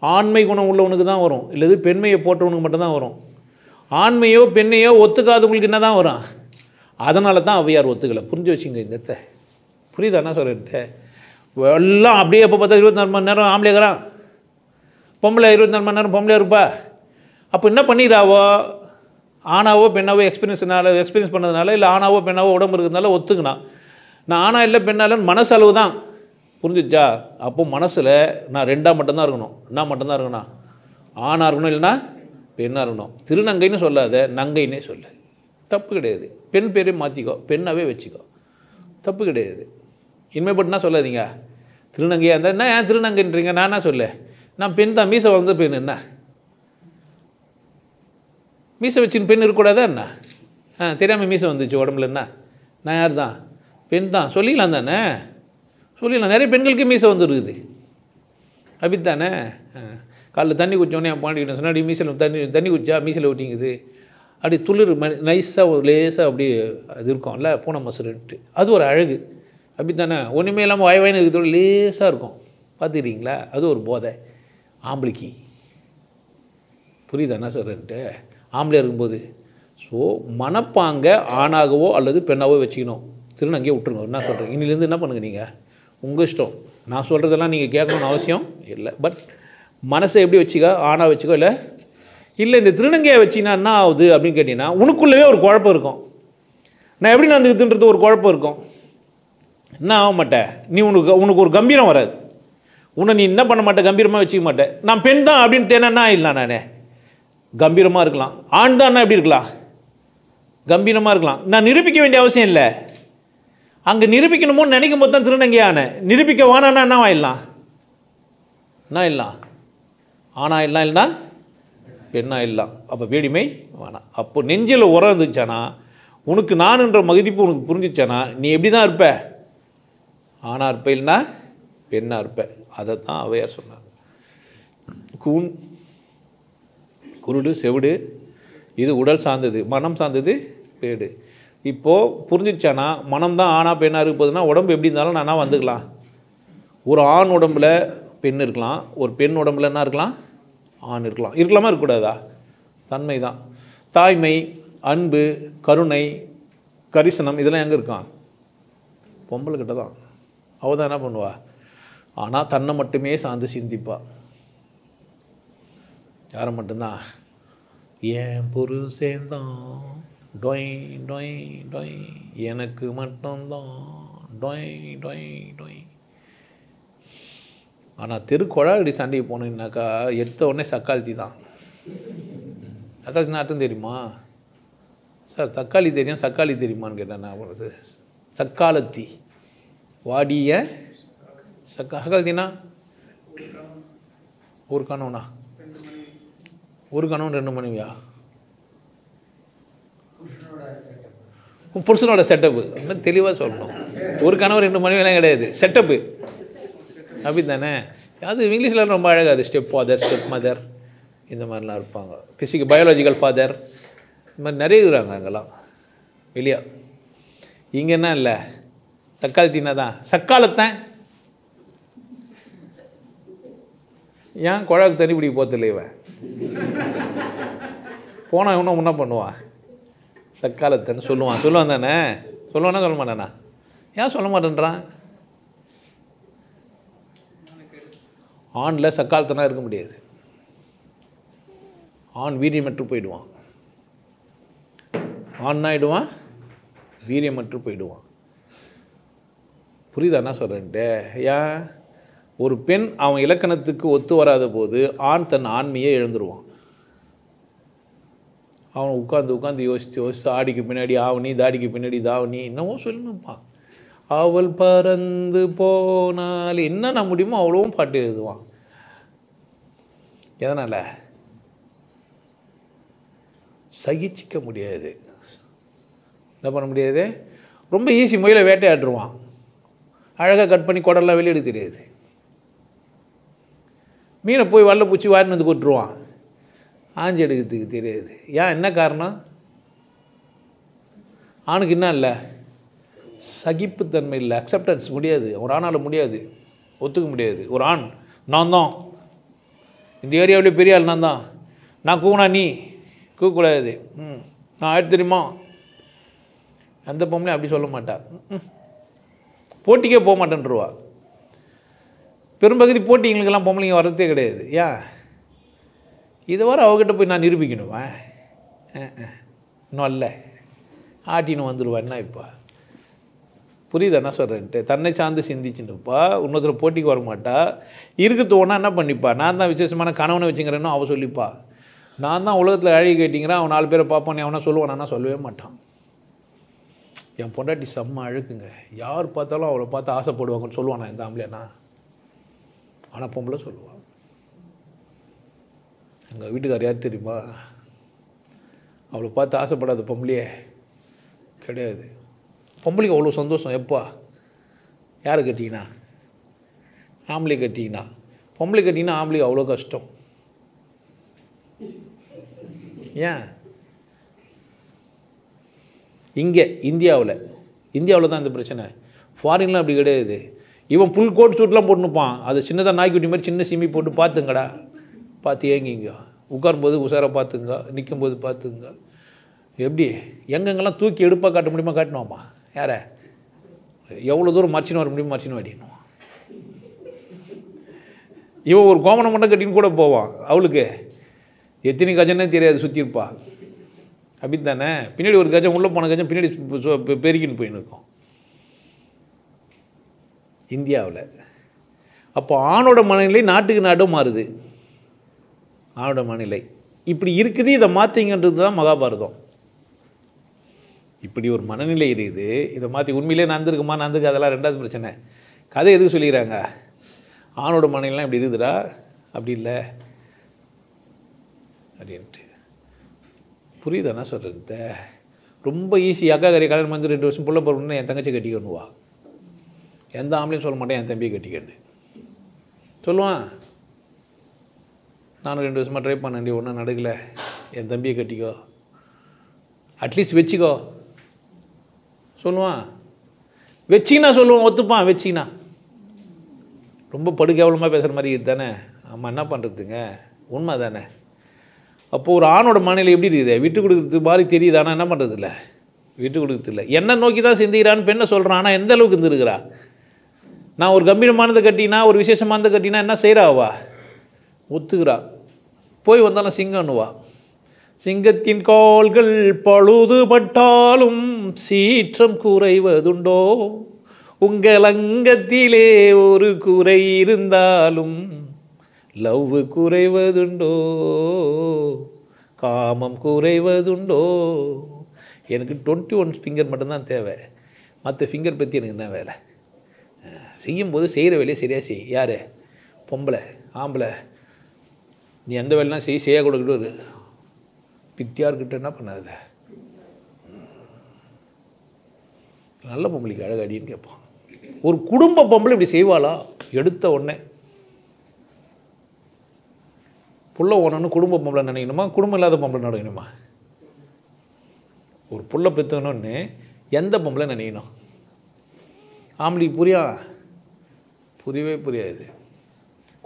ஆண்மை குணம் உள்ளவனுக்கு தான் வரும், இல்லது பெண்மையை போட்டவனுக்கு மட்டும்தான் வரும். ஆண்மையோ பெண்ணையோ ஒத்துக்காதவங்களுக்கு என்ன தான் வரும்? அதனால தான் ஔவையார் ஒத்துக்கலை. புரிஞ்சு வச்சுங்க இந்த புரியுதா என்ன சொல்கிறேன்ட்டு? எல்லாம் அப்படியே எப்போ பார்த்தா 24 மணி நேரம் ஆம்பளைக்கிறான், பொம்பளை 24 மணி நேரம் பொம்பளையாக இருப்பா. அப்போ என்ன பண்ணிடுறாவோ? ஆணாவோ பெண்ணாவோ எக்ஸ்பீரியன்ஸ் பண்ணதுனால, இல்லை ஆணாவோ பெண்ணாவோ உடம்பு இருக்கிறதுனால ஒத்துக்கினா. நான் ஆணா இல்லை பெண்ணாலும் மனசளவு தான். புரிஞ்சிச்சா? அப்போ மனசில் நான் 2ஆக மட்டும்தான் இருக்கணும். என்ன மட்டும்தான் இருக்கணும்? ஆணாக இருக்கணும், இல்லைன்னா பெண்ணாக இருக்கணும். திருநங்கைன்னு சொல்லாத, நங்கைன்னே சொல்லு, தப்பு கிடையாது. பெண் பேரே மாற்றிக்கோ, பெண்ணாகவே வச்சுக்கோ, தப்பு கிடையாது. இனிமேப்பட்டுனா சொல்லாதீங்க திருநங்கையாக இருந்தால் என்ன ஏன் திருநங்கைன்றீங்க? நான் என்ன சொல்ல, நான் பெண் தான், மீசை வளர்ந்த பெண். என்ன மீசை வச்சுன்னு பெண் இருக்கக்கூடாதா என்ன? தெரியாமல் மீசை வந்துச்சு உடம்புல, என்ன நான் யார் தான்? பெண் தான் சொல்லிக்கலாம் தானே? சொல்லிடலாம். நிறைய பெண்களுக்கு மீசை வந்துருக்குது, அப்படித்தானே? காலைல தண்ணி குடிச்சோடனே என் பாண்டிக்கிட்டேன் சொன்னா, அப்படி மீசையில் தண்ணி குடிச்சா மீசையில் ஒட்டிங்குது, அப்படி துளிர் நைஸாக ஒரு லேசாக அப்படி அது இருக்கும்ல, பூனை மசுருன்ட்டு. அது ஒரு அழகு, அப்படித்தானே? ஒன்றுமே இல்லாமல் வாய்வாயின்னு இருக்கிறதோட லேசாக இருக்கும், பார்த்துக்கிறீங்களா? அது ஒரு போதை ஆம்பளைக்கு. புரியுதா என்ன சொல்கிறேன்ட்டு? ஆம்பளையாக இருக்கும்போது ஸோ மனப்பாங்க ஆணாகவோ அல்லது பெண்ணாகவோ வச்சுக்கணும். திருநங்கையை விட்டுருங்க. என்ன சொல்கிறேன்? இன்னிலேருந்து என்ன பண்ணுங்கள், நீங்கள் உங்கள் இஷ்டம். நான் சொல்கிறதெல்லாம் நீங்கள் கேட்கணுன்னு அவசியம் இல்லை. பட் மனசை எப்படி வச்சுக்கோ, ஆணாக வச்சுக்கோ, இல்லை இந்த திருநங்கையை வச்சிங்கன்னா என்ன ஆகுது அப்படின்னு கேட்டிங்கன்னா, உனக்குள்ளவே ஒரு குழப்பம் இருக்கும். நான் எப்படி நடந்துக்குதுன்றது ஒரு குழப்பம் இருக்கும். என்ன ஆக மாட்டேன் நீ, உனக்கு ஒரு கம்பீரம் வராது. உன்னை நீ என்ன பண்ண மாட்டேன், கம்பீரமாக வச்சுக்க மாட்டேன். நான் பெண் தான் அப்படின்ட்டு என்ன இல்லை, நானே கம்பீரமாக இருக்கலாம். ஆண் தான் எப்படி இருக்கலாம், கம்பீரமாக இருக்கலாம். நான் நிரூபிக்க வேண்டிய அவசியம் இல்லை. அங்கே நிரூபிக்கணுமோன்னு நினைக்கும் போது தான் திருநங்கையான. நிரூபிக்க வேணான்னா என்ன ஆயிடலாம், என்ன இல்லாம் ஆனா இல்லாம் இல்லைனா பெண்ணா இல்லாம். அப்போ வேடிமை வேணாம். அப்போ நெஞ்சில் உரம் இருந்துச்சானா, உனக்கு நானுன்ற மதிப்பு உனக்கு புரிஞ்சிச்சானா, நீ எப்படி தான் இருப்ப, ஆணா இருப்ப இல்லைனா பெண்ணா இருப்ப. அதை தான் ஔவையார் சொன்னாங்க. கூன் குருடு செவிடு இது உடல் சார்ந்தது, மனம் சார்ந்தது பேடு. இப்போது புரிஞ்சிச்சானா, மனம் தான் ஆணா பெண்ணாக இருக்க போகுதுன்னா உடம்பு எப்படி இருந்தாலும் நானா வந்துக்கலாம். ஒரு ஆண் உடம்புல பெண் இருக்கலாம், ஒரு பெண் உடம்புல என்ன இருக்கலாம், ஆண் இருக்கலாம். இருக்கலாமா இருக்கக்கூடாதா? தன்மை தான். தாய்மை, அன்பு, கருணை, கரிசனம் இதெல்லாம் எங்கே இருக்கான்? பொம்பளை கிட்ட தான். அவள் தான் என்ன பண்ணுவா? ஆனால் தன்னை மட்டுமே சார்ந்து சிந்திப்பா. யாரை மட்டும்தான்? ஏன் புருஷன்தான் டொய் டொய் டொய், எனக்கு மட்டும்தான் டொய் டொய் டொய். ஆனால் தெருக்குழாடி சண்டைக்கு போனீங்கன்னாக்கா எடுத்த உடனே சக்காளத்தி தான். சக்காளத்தினா அர்த்தம் தெரியுமா சார்? தக்காளி தெரியும், சக்காளி தெரியுமான்னு கேட்டேன் நான். போகிறது சக்காலத்தி வாடிய சக்காலத்தினா ஒரு கணவனா? ஒரு கணவன் 2 மனைவியா? புருஷனோட செட்டப்பு இன்னும் தெளிவாக சொல்லணும். ஒரு கணவன் 2 மனைவியெல்லாம் கிடையாது, செட்டப்பு. அப்படி தானே? அது இங்கிலீஷில் ரொம்ப அழகாது. ஸ்டெப் ஃபாதர், ஸ்டெப் மதர், இந்த மாதிரிலாம் இருப்பாங்க. பயாலஜிக்கல் ஃபாதர், இந்த மாதிரி நிறைய இருக்கிறாங்க அங்கெல்லாம் வெளியா. இங்கே என்ன இல்லை, சக்காலத்தினா தான். சக்காலத்தான் ஏன் குழாக்கு தண்ணி பிடிக்க போகிறதில்ல இவன்? போனால் இன்னும் என்ன பண்ணுவான்? சக்காலத்தன்னு சொல்லுவான் தானே? சொல்லுவானா சொல்ல மாட்டானா? ஏன் சொல்ல மாட்டேன்றான்? ஆணில் சக்காலத்தனா இருக்க முடியாது. ஆண் வீரியமற்று போயிடுவான். ஆண் ஆகிடுவான், வீரியமற்று போயிடுவான். புரியுதா என்ன சொல்கிறேன்ட்டு? ஏன் ஒரு பெண் அவன் இலக்கணத்துக்கு ஒத்து வராத போது ஆண் தன் ஆண்மையே இழந்துருவான். அவன் உட்காந்து யோசித்து ஆடிக்கு பின்னாடி ஆவணி, தாடிக்கு பின்னாடி தாவணி, என்னவோ சொல்லணும்ப்பான். அவள் பறந்து போனால் என்னென்ன முடியுமோ அவ்வளவும் பாட்டு எழுதுவான். எதனால்? சகிச்சிக்க முடியாது. என்ன பண்ண முடியாது? ரொம்ப ஈஸி முயலை வேட்டையாடுருவான். அழகாக கட் பண்ணி குடல்லாம் வெளியிட தெரியாது. மீனை போய் வல்ல பூச்சி வாரின்னு வந்து கொட்டுருவான். ஆஞ்சி எடுக்கிறதுக்கு தெரியாது. ஏன்? என்ன காரணம்? ஆணுக்கு என்ன இல்லை? சகிப்புத்தன்மை இல்லை, அக்செப்டன்ஸ் முடியாது. ஒரு ஆணால் முடியாது, ஒத்துக்க முடியாது. ஒரு ஆண் நான் தான் இந்த ஏரியாவிலே பெரிய ஆள், நான் தான், நான் கூவுனா நீ கூக்கூடாது, நான் ஆயிட்டு தெரியுமா, அந்த பொம்பளை அப்படி சொல்ல மாட்டா. போட்டிக்கே போக மாட்டேன்ருவா. பெரும்பகுதி போட்டிங்களுக்கெல்லாம் பொம்பளைங்க வர்றதே கிடையாது. ஏன்? இது வர அவகிட்ட போய் நான் நிரூபிக்கணுமா? இன்னும் இல்லை, ஆட்டின்னு வந்துடுவா. என்ன இப்போ புரியுது என்ன சொல்கிறேன்ட்டு? தன்னை சார்ந்து சிந்திச்சுன்னுப்பா. இன்னொருத்தர் போட்டிக்கு வர மாட்டா. இருக்கிறது ஒன்றா என்ன பண்ணிப்பா? நான் தான் விசேஷமான கணவனை வச்சுங்கிறேன்னு அவள் சொல்லிப்பா. நான் தான் உலகத்தில் அழகி கேட்டிங்கிறேன், அவன் 4 பேரை பார்ப்பான், அவனா சொல்லுவானா? சொல்லவே மாட்டான். என் பொண்டாட்டி செம்ம அழுக்குங்க, யார் பார்த்தாலும் அவளை பார்த்து ஆசைப்படுவாங்கன்னு சொல்லுவானா இந்த ஆம்பளைனா? ஆனால் பொம்பளை சொல்லுவான். எங்கள் வீட்டுக்கார் யார் தெரியுமா? அவளை பார்த்து ஆசைப்படாத பொம்பளையே கிடையாது. பொம்பளைக்கு அவ்வளோ சந்தோஷம். எப்பா? யாரை கட்டிங்கன்னா? ஆம்பளை கட்டிங்கன்னா. பொம்பளை கட்டிங்கன்னா ஆம்பளைக்கு அவ்வளோ கஷ்டம். ஏன்? இங்கே இந்தியாவில் தான் இந்த பிரச்சனை. ஃபாரின்லாம் அப்படி கிடையாது. இவன் ஃபுல் கோட் சூட்லாம் போட்டுனுப்பான். அது சின்னதாக நாய்க்குட்டி மாதிரி சின்ன சிம்மி போட்டு பார்த்துங்கடா, பார்த்து ஏங்கிங்க. உட்காரும்போது உசாராக பார்த்துங்க, நிற்கும்போது பார்த்துங்க. எப்படி எங்கெங்கெல்லாம் தூக்கி எடுப்பாக காட்ட முடியுமா காட்டணுமாம்மா? யாரை? எவ்வளோ தூரம் மறைச்சின்னு வர முடியுமா மறைச்சின்னு வாடினுவான். இவன் ஒரு கோமணம் மட்டும் கட்டின்னு கூட போவான். அவளுக்கு எத்தனை கஜன்னே தெரியாது, சுற்றிருப்பா. அப்படி தானே? பின்னாடி ஒரு கஜம், உள்ளே போன கஜம் பின்னாடி பெருக்கின்னு போயின்னு இருக்கும் இந்தியாவில். அப்போ ஆணோட மனநிலை நாட்டுக்கு நாடும் மாறுது. ஆணோட மனநிலை இப்படி இருக்குது, இதை மாற்றிங்கன்றது தான் மகாபாரதம். இப்படி ஒரு மனநிலை இருக்குது, இதை மாற்றி உண்மையிலே நடந்திருக்குமா நடந்துருக்கு அதெல்லாம் ரெண்டாவது பிரச்சனை. கதை எதுக்கு சொல்லிக்கிறாங்க? ஆணோட மனநிலாம் இப்படி இருக்குதுடா, அப்படி இல்லை அப்படின்ட்டு. புரியுதாண்ணா சொல்கிறது? ரொம்ப ஈஸி. அக்கா கறி கல்யாணம் வந்து 2 வருஷம் புள்ள போகிறோம்னு என் தங்கச்சி கட்டிக்கணுவா. எந்த ஆம்பளையும் சொல்ல மாட்டேன் என் தம்பியை கட்டிக்கன்னு சொல்லுவான். நானும் 2 வருஷமாக ட்ரை பண்ணேன், ஒன்றும் நடக்கலை, என் தம்பியை கட்டிக்கோ, அட்லீஸ்ட் வச்சுக்கோ சொல்லுவான். வச்சிங்கன்னா சொல்லுவான், ஒத்துப்பான். வச்சிங்கன்னா ரொம்ப படுகேவலமாக பேசுகிற மாதிரி இது தானே. ஆமாம், என்ன பண்ணுறதுங்க, உண்மை தானே. அப்போது ஒரு ஆணோட மனநிலை எப்படி இருக்குது? விட்டு கொடுக்குறது மாதிரி தெரியுது, ஆனால் என்ன பண்ணுறது இல்லை, விட்டு கொடுக்குறது இல்லை. என்ன நோக்கி தான் சிந்திக்கிறான்னு பெண்ணை சொல்கிறான். ஆனால் எந்த அளவுக்கு இருந்துருக்கிறா? நான் ஒரு கம்பீரமானதை கட்டினா, ஒரு விசேஷமானதை கட்டினா என்ன செய்கிறாவா? ஒத்துக்கிறா. போய் வந்தாலும் சிங்கன்னுவா. சிங்கத்தின் கால்கள் பழுதுபட்டாலும் சீற்றம் குறைவதுண்டோ, உங்கள் அங்கத்திலே ஒரு குறை இருந்தாலும் லவ் குறைவதுண்டோ, காமம் குறைவதுண்டோ. எனக்கு 21 ஃபிங்கர் மட்டும்தான் தேவை, மற்ற ஃபிங்கர் பற்றி எனக்கு என்ன வேலை? செய்யும்போது செய்கிற வேலையை சரியாக செய். யார்? பொம்பளை. ஆம்பளை நீ எந்த வேலைலாம் செய்ய கொடுக்கிட்டு பித்தியார்கிட்ட என்ன பண்ணாத. நல்ல பொம்பளைக்கு அழகாடின்னு கேட்பான். ஒரு குடும்ப பொம்பளை இப்படி செய்வாளா? எடுத்த உடனே புள்ள ஓனன்னு குடும்ப பொம்பளை நினைக்கணுமா, குடும்பம் இல்லாத பொம்பளை நினைக்கணுமா? ஒரு புள்ள பெற்றணுன்னு எந்த பொம்பளை நினைக்கணும்? ஆம்பளைக்கு புரியவே புரியாது.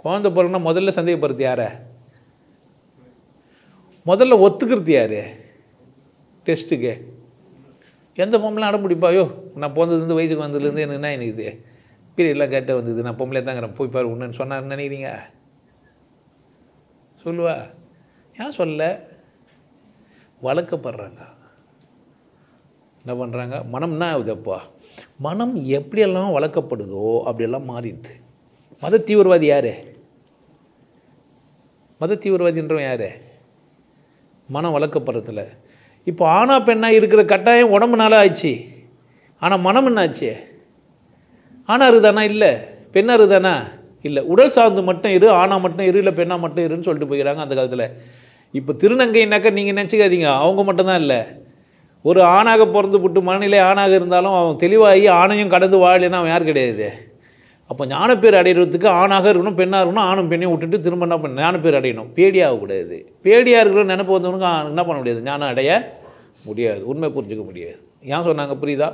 குழந்தை பிறகுனா முதல்ல சந்தேகப்படுறது யார? முதல்ல ஒத்துக்கிறது யார்? டெஸ்ட்டுக்கு எந்த பொம்பளை அடம்பிடிப்பா? ஐயோ நான் பிறந்ததுலேருந்து வயசுக்கு வந்ததுலேருந்து எனக்கு என்ன இது பீரியட்லாம் கேட்ட வந்தது, நான் பொம்பளை தாங்கிறேன், போய் பாரு உன்னு சொன்னான்னு நினைக்கிறீங்க? சொல்லுவா? ஏன் சொல்ல? வளர்க்கப்படுறாங்க. என்ன பண்ணுறாங்க? மனம்னா ஆகுதுப்பா, மனம் எப்படியெல்லாம் வளர்க்கப்படுதோ அப்படியெல்லாம் மாறிடுது. மத தீவிரவாதி யார்? மத தீவிரவாதின்றவன் யார்? மனம் வளர்க்கப்படுறதில்ல. இப்போ ஆணா பெண்ணா இருக்கிற கட்டாயம் உடம்புனால ஆயிடுச்சு. ஆனால் மனம் என்ன ஆச்சு? ஆணா இருக்குதானா? இல்லை. பெண்ணா இருக்குதானா? இல்லை. உடல் சார்ந்து மட்டும் இரு, ஆணா மட்டும் இரு, இல்லை பெண்ணா மட்டும் இருன்னு சொல்லிட்டு போயிடறாங்க அந்த காலத்தில். இப்போ திருநங்கைனாக்கா நீங்கள் நினச்சிக்காதீங்க, அவங்க மட்டும்தான் இல்லை. ஒரு ஆணாக பிறந்து விட்டு மனநிலை ஆணாக இருந்தாலும் அவன் தெளிவாகி ஆணையும் கடந்து வாழலைன்னா அவன் யார் கிடையாது. அப்போ ஞானப்பேர் அடைகிறதுக்கு ஆணாக இருக்கணும், பெண்ணாக இருக்கணும். ஆணும் பெண்ணையும் விட்டுட்டு திரும்ப என்ன பண்ண ஞானப்பேர் அடையணும். பேடியாகக்கூடாது. பேடியாக இருக்கிற நினைப்பு வந்தவனுக்கு என்ன பண்ண முடியாது? ஞானம் அடைய முடியாது. உண்மை புரிஞ்சிக்க முடியாது. ஏன் சொன்னாங்க புரியுதா?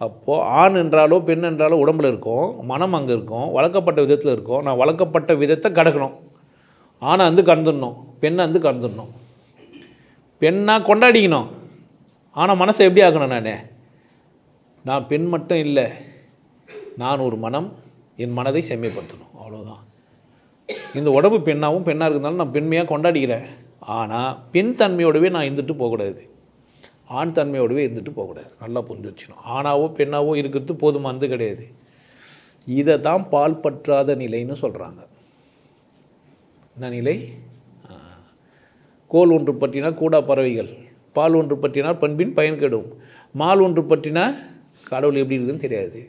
அப்போது ஆண் என்றாலோ பெண் என்றாலோ உடம்புல இருக்கும், மனம் அங்கே இருக்கும், வளர்க்கப்பட்ட விதத்தில் இருக்கும். நான் வளர்க்கப்பட்ட விதத்தை கடக்கணும். ஆணை வந்து கடந்துடணும், பெண்ணை வந்து கடந்துடணும். பெண்ணாக கொண்டாடிக்கணும். ஆனால் மனசை எப்படி ஆக்கணும்? நான் பெண் மட்டும் இல்லை, நான் ஒரு மனம், என் மனதை செம்மைப்படுத்தணும். அவ்வளோதான். இந்த உடம்பு பெண்ணாகவும் பெண்ணாக இருந்தாலும் நான் பெண்மையாக கொண்டாடிக்கிறேன். ஆனால் பெண் தன்மையோடவே நான் இருந்துட்டு போகக்கூடாது, ஆண் தன்மையோடவே இருந்துட்டு போகக்கூடாது. நல்லா புரிஞ்சு வச்சுக்கணும். ஆணாவோ பெண்ணாவோ இருக்கிறது போதுமானது கிடையாது. இதை தான் பால் பற்றாத நிலைன்னு சொல்கிறாங்க. என்ன நிலை? கோல் ஒன்று பற்றினா கூடா பறவைகள், பால் ஒன்று பற்றினால் பண்பின் பயன் கெடும், மால் ஒன்று பற்றினா கடவுள் எப்படி இருக்குதுன்னு தெரியாது.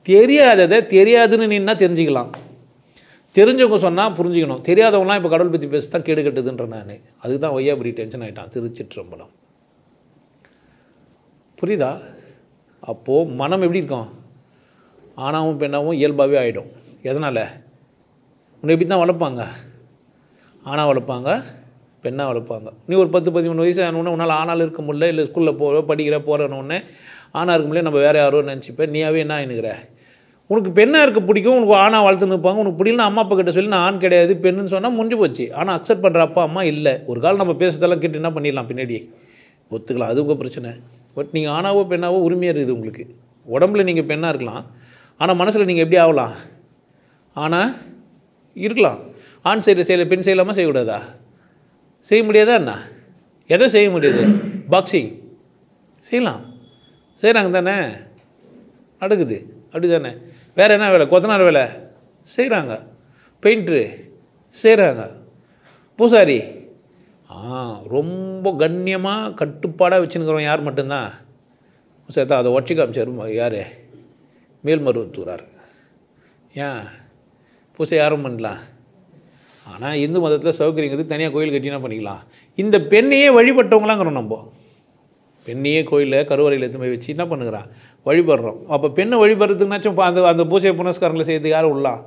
தெரியாததை தெரியாதுன்னு நின்னா தெரிஞ்சுக்கலாம், தெரிஞ்சவங்க சொன்னால் புரிஞ்சுக்கணும். தெரியாதவங்களாம் இப்போ கடவுள் பற்றி பேச தான் கேடு கட்டுதுன்ற நான். அதுக்கு தான் ஒய்யாபடி டென்ஷன் ஆகிட்டான். திருச்சிற்றம்பலம். புரியுதா? அப்போது மனம் எப்படி இருக்கும்? ஆணாவும் பெண்ணாவும் இயல்பாகவே ஆகிடும். எதனால்? உன்னை எப்படி தான் வளர்ப்பாங்க? ஆணாக வளர்ப்பாங்க, பெண்ணாக வளர்ப்பாங்க. நீ ஒரு 10-13 வயசு ஆனவுடனே உன்னால் ஆணால் இருக்க முடியல, இல்லை ஸ்கூலில் போகிறனோடனே ஆணாக இருக்க முடியல, நம்ம வேறு யாரோ நினச்சிப்பேன். நீயாவே என்ன ஆயினுக்கிற? உனக்கு பெண்ணாக இருக்க பிடிக்கும், உனக்கு ஆணாக வளர்த்து நிற்பாங்க. உனக்கு பிடிக்கலன்னா அம்மா அப்பா கிட்ட சொல்லி நான் ஆண் கிடையாது பெண்ணுன்னு சொன்னால் முடிஞ்சு போச்சு. ஆனால் அக்செப்ட் பண்ணுற அப்பா அம்மா இல்லை. ஒரு காலம் நம்ம பேசுறதெல்லாம் கேட்டு என்ன பண்ணிடலாம், பின்னாடி ஒத்துக்கலாம். அது உங்கள் பிரச்சனை. பட் நீங்கள் ஆணாவோ பெண்ணாவோ உரிமையாக இருக்குது உங்களுக்கு. உடம்புல நீங்கள் பெண்ணாக இருக்கலாம், ஆனால் மனசில் நீங்கள் எப்படி ஆகலாம்? ஆனால் இருக்கலாம். ஆண் செய்யல பெண் செய்யலாமா, செய்யக்கூடாதா? செய்ய முடியாதா? என்ன எதை செய்ய முடியாது? பாக்ஸிங் செய்யலாம், செய்கிறாங்க தானே, நடக்குது. அப்படி தானே. வேறு என்ன வேலை? கொத்தனார் வேலை செய்கிறாங்க, பெயிண்ட்ரு செய்கிறாங்க, பூசாரி. ரொம்ப கண்ணியமாக கட்டுப்பாடாக வச்சுன்னுக்கிறோம். யார் மட்டும்தான்? பூசாரி தான். அதை ஒற்றி காமிச்சார். யார்? மேல்மருவத்தூரார். ஏன் பூசை யாரும் பண்ணலாம்? ஆனால் இந்து மதத்தில் சௌகரியங்கிறது தனியாக கோயில் கட்டினா பண்ணிக்கலாம். இந்த பெண்ணையே வழிபட்டவங்களாங்கிறோம். நம்ம பெண்ணையே கோயிலில் கருவறையில் எடுத்து போய் வச்சு என்ன பண்ணுகிறான்? வழிபடுறோம். அப்போ பெண்ணை வழிபடுறதுக்குனாச்சும் அந்த பூஜை புனஸ்காரங்களை செய்யறதுக்கு யாரும் உள்ளலாம்?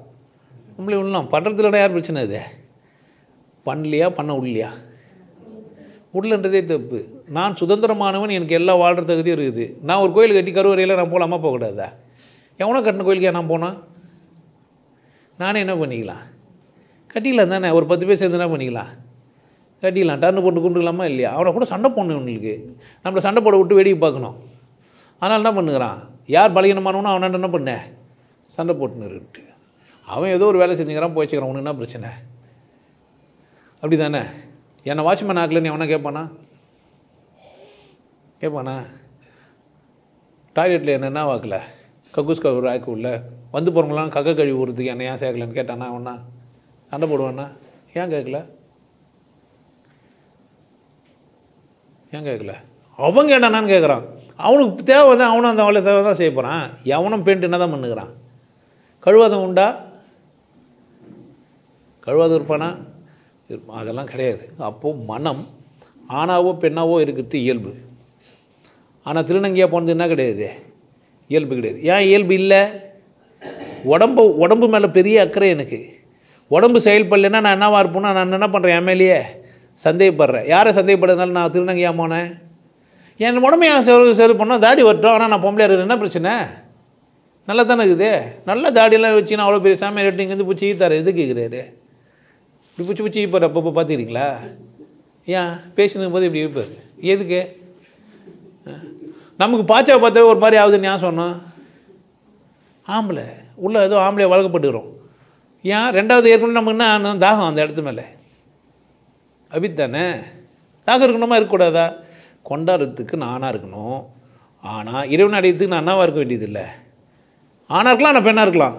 நம்மளே உள்ளலாம். பண்ணுறதுலடா யார் பிரச்சனை? அது பண்ணலையா, பண்ண உள்ளையா? உள்ளன்றதே தப்பு. நான் சுதந்திரமானவன், எனக்கு எல்லாம் வாழ்கிற தகுதியும் இருக்குது. நான் ஒரு கோயில் கட்டி கருவறையில் நான் போகலாமா, போகக்கூடாதா? எவனோ கட்டின கோயிலுக்கு நான் போனேன்? நானே என்ன பண்ணிக்கலாம்? கட்டிக்கலாம் தானே. ஒரு 10 பேர் சேர்ந்து என்ன பண்ணிக்கலாம்? கட்டிக்கலாம். டர்னு போட்டு கும்பிட்டுக்கலாமா இல்லையா? அவனை கூட சண்டை போடணும். இவங்களுக்கு நம்மளை சண்டை போட விட்டு வேடிக்கை பார்க்கணும். ஆனால் என்ன பண்ணுகிறான்? யார் பலகீனமானவனோ அவனாண்ட என்ன பண்ண? சண்டை போட்டுன்னுட்டு அவன் ஏதோ ஒரு வேலை செஞ்சுக்கிறான், போய்ச்சிக்கிறான். உனக்கு என்ன பிரச்சனை? அப்படி தானே. என்னை வாட்ச்மேன் ஆக்கலன்னு எவனா கேட்பானா? கேட்பானா? டாய்லெட்டில் என்ன வாக்கல கக்கூஸ் கவர் ஆக்கு உள்ள வந்து போகிறவங்களாம் கக்க கழுவி விடுறதுக்கு என்ன ஏன் சேர்க்கலன்னு கேட்டானா? அவனா சண்டை போடுவானா? ஏன் கேட்கல? ஏன் கேட்கல? அவங்க கேட்டானான்னு கேட்குறான். அவனுக்கு தேவை தான், அவனும் அந்த அவளை தேவை தான் செய்ய போகிறான். எவனும் பெயிண்ட் என்ன தான் பண்ணுகிறான்? கழுவாதம் உண்டா? கழுவாதம் இருப்பானா? இருப்பான். அதெல்லாம் கிடையாது. அப்போது மனம் ஆணாவோ பெண்ணாவோ இருக்கிறது இயல்பு. ஆனால் திருநங்கையாக போனது என்ன கிடையாது? இயல்பு கிடையாது. ஏன் இயல்பு இல்லை? உடம்பு மேலே பெரிய அக்கறை எனக்கு. உடம்பு செயல்படலைன்னா நான் என்னவா இருப்பேன்னா, நான் என்ன பண்ணுறேன்? என் மேலேயே சந்தேகப்படுறேன். யாரை சந்தேகப்படுறதுனால நான் திருநங்கையாக போனேன்? என் உடம்பு ஏன் செலவு பண்ணோம்? தாடி வரட்டும். ஆனால் நான் பொம்பளையாக இருக்கிறேன், என்ன பிரச்சனை? நல்லா தானே இருக்குது. நல்லா தாடியெல்லாம் வச்சு நான் அவ்வளோ பெரிய சாமியார் எடுத்து இங்கேருந்து பூச்சி ஈத்தார். எது கேட்குறாரு? இப்படி பூச்சி ஈப்பார். அப்பப்போ பார்த்துக்கிறீங்களா? ஏன் பேசினுக்கும் போது இப்படி இருப்பார்? எதுக்கு? நமக்கு பாச்சா பார்த்தா ஒரு மாதிரி ஆகுதுன்னு ஏன் சொன்னோம்? ஆம்பளை உள்ள ஏதோ ஆம்பளை வளர்க்கப்பட்டுக்கிறோம். ஏன்? ரெண்டாவது ஏற்கனவே நமக்கு என்ன தாகம் அந்த இடத்து மேலே. அப்படித்தானே? தாகம் இருக்கணுமா இருக்கக்கூடாதா? கொண்டாடுறதுக்கு நான் ஆணாக இருக்கணும். ஆனால் இறைவன் அடையத்துக்கு நான் அண்ணாவாக இருக்க வேண்டியதில்லை. ஆணாக இருக்கலாம், ஆனால் பெண்ணாக இருக்கலாம்.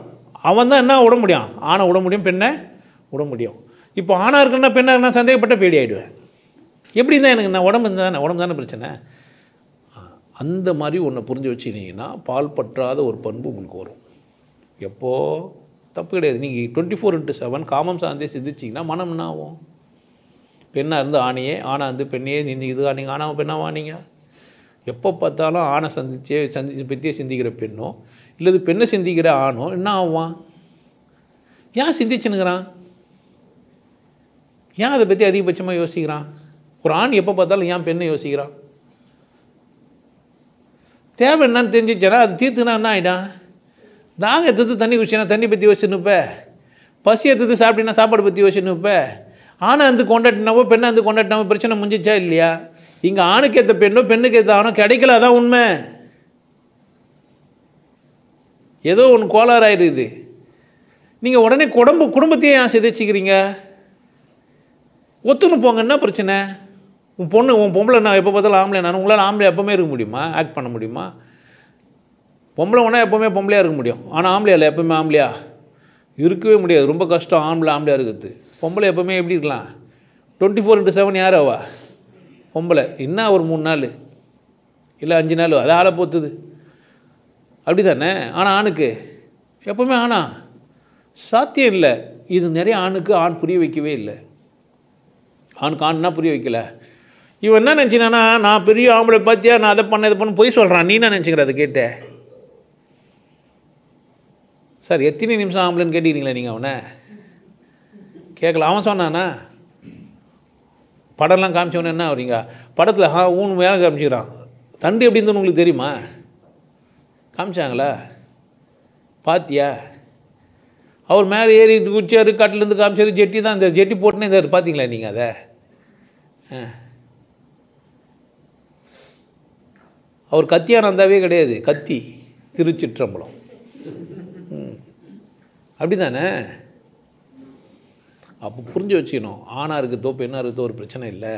அவன் தான் என்ன விட முடியும்? ஆணை விட முடியும், பெண்ணை விட முடியும். இப்போ ஆணாக இருக்குன்னா பெண்ணாக இருந்தால் சந்தேகப்பட்ட பேடி ஆகிடுவேன். எப்படி தான் எனக்கு நான் உடம்பு தானே பிரச்சனை. அந்த மாதிரி ஒன்றை புரிஞ்சு வச்சுக்கிங்கன்னா பால் பற்றாத ஒரு பண்பு உங்களுக்கு வரும். எப்போது தப்பு கிடையாது. நீங்கள் 24/7 காமம் சார்ந்தே சிந்திச்சிங்கன்னா மனம் என்ன ஆகும்? பெண்ணாக இருந்து ஆணையே, ஆணாக இருந்து பெண்ணையே இது நீங்கள் ஆணாக பெண்ணாக ஆனீங்க. எப்போ பார்த்தாலும் ஆணை பற்றியே சிந்திக்கிற பெண்ணோ இல்லது பெண்ணை சிந்திக்கிற ஆணோ என்ன ஆவான்? ஏன் சிந்திச்சுனுங்கிறான்? ஏன் அதை பற்றி அதிகபட்சமாக யோசிக்கிறான்? ஒரு ஆண் எப்போ பார்த்தாலும் ஏன் பெண்ணை யோசிக்கிறான்? தேவை என்னன்னு தெரிஞ்சிச்சேன்னா அது தீர்த்துனா என்ன ஆகிடும்? தாகம் எடுத்தது தண்ணி குடிச்சினா தண்ணி பற்றி யோசிச்சுன்னுப்ப, பசி எடுத்தது சாப்பிட்டீங்கன்னா சாப்பாடு பற்றி யோசிச்சுன்னுப்ப, ஆணை வந்து கொண்டாட்டினாவோ பெண்ணை வந்து கொண்டாட்டினாவோ பிரச்சனை முடிஞ்சிச்சா இல்லையா? இங்கே ஆணுக்கு ஏற்ற பெண்ணோ பெண்ணுக்கு ஏற்ற ஆணோ கிடைக்கல, அதான் உண்மை. ஏதோ ஒன்று கோளாறாயிருது. நீங்கள் உடனே குடும்பத்தையே ஏன் சிதைச்சிக்கிறீங்க? ஒத்துன்னு போங்க, என்ன பிரச்சனை? உன் பொம்பளை நான் எப்போ பார்த்தாலும் ஆம்பளை, நான் உங்களால் ஆம்பளை எப்போவுமே இருக்க முடியுமா? ஆக்ட் பண்ண முடியுமா? பொம்பளை ஒன்றா எப்போவுமே பொம்பளையாக இருக்க முடியும், ஆனால் ஆம்பளையா இல்லை எப்போவுமே ஆம்பளையா இருக்கவே முடியாது. ரொம்ப கஷ்டம் ஆம்பளையாக இருக்கிறது. பொம்பளை எப்போவுமே எப்படி இருக்கலாம்? 24/7 யார் ஆவா? பொம்பளை. என்ன ஒரு 3 நாள் இல்லை 5 நாள், அது ஆளை பொறுத்துது. அப்படி தானே? ஆனால் ஆணுக்கு எப்போவுமே ஆணா சாத்தியம் இல்லை. இது நிறைய ஆணுக்கு ஆண் புரிய வைக்கவே இல்லை. ஆணுக்கு ஆண்னா புரிய வைக்கல. இவன் என்ன நினச்சினானா, நான் பெரிய ஆம்பளை பார்த்தியா, நான் அதை பண்ண இதை பண்ண பொய் சொல்கிறான். நீ என்ன நினச்சிக்கிற? அதை கேட்ட சார் எத்தனை நிமிஷம் ஆம்பளைன்னு கேட்டுக்கிறீங்களா நீங்கள்? அவனை கேட்கல. அவன் சொன்னானா? படம்லாம் காமிச்சவனே என்ன வரீங்க? படத்தில் ஊன் மேலே காமிச்சிக்கிறான். தண்டு எப்படி இருந்தோன்னு உங்களுக்கு தெரியுமா? காமிச்சாங்களா? பாத்தியா? அவர் மேலே ஏறி குடிச்சார், கட்டிலேருந்து காமிச்சார். ஜெட்டி தான், இந்த ஜெட்டி போட்டுனே இந்த பார்த்தீங்களா நீங்கள்? அதை அவர் கத்தியான இருந்தாவே கிடையாது, கத்தி திருச்சிற்றம்பலம். அப்படி தானே? அப்போ புரிஞ்சு வச்சுக்கணும், ஆணாக இருக்குதோ பெண்ணாக இருக்குதோ ஒரு பிரச்சனை இல்லை.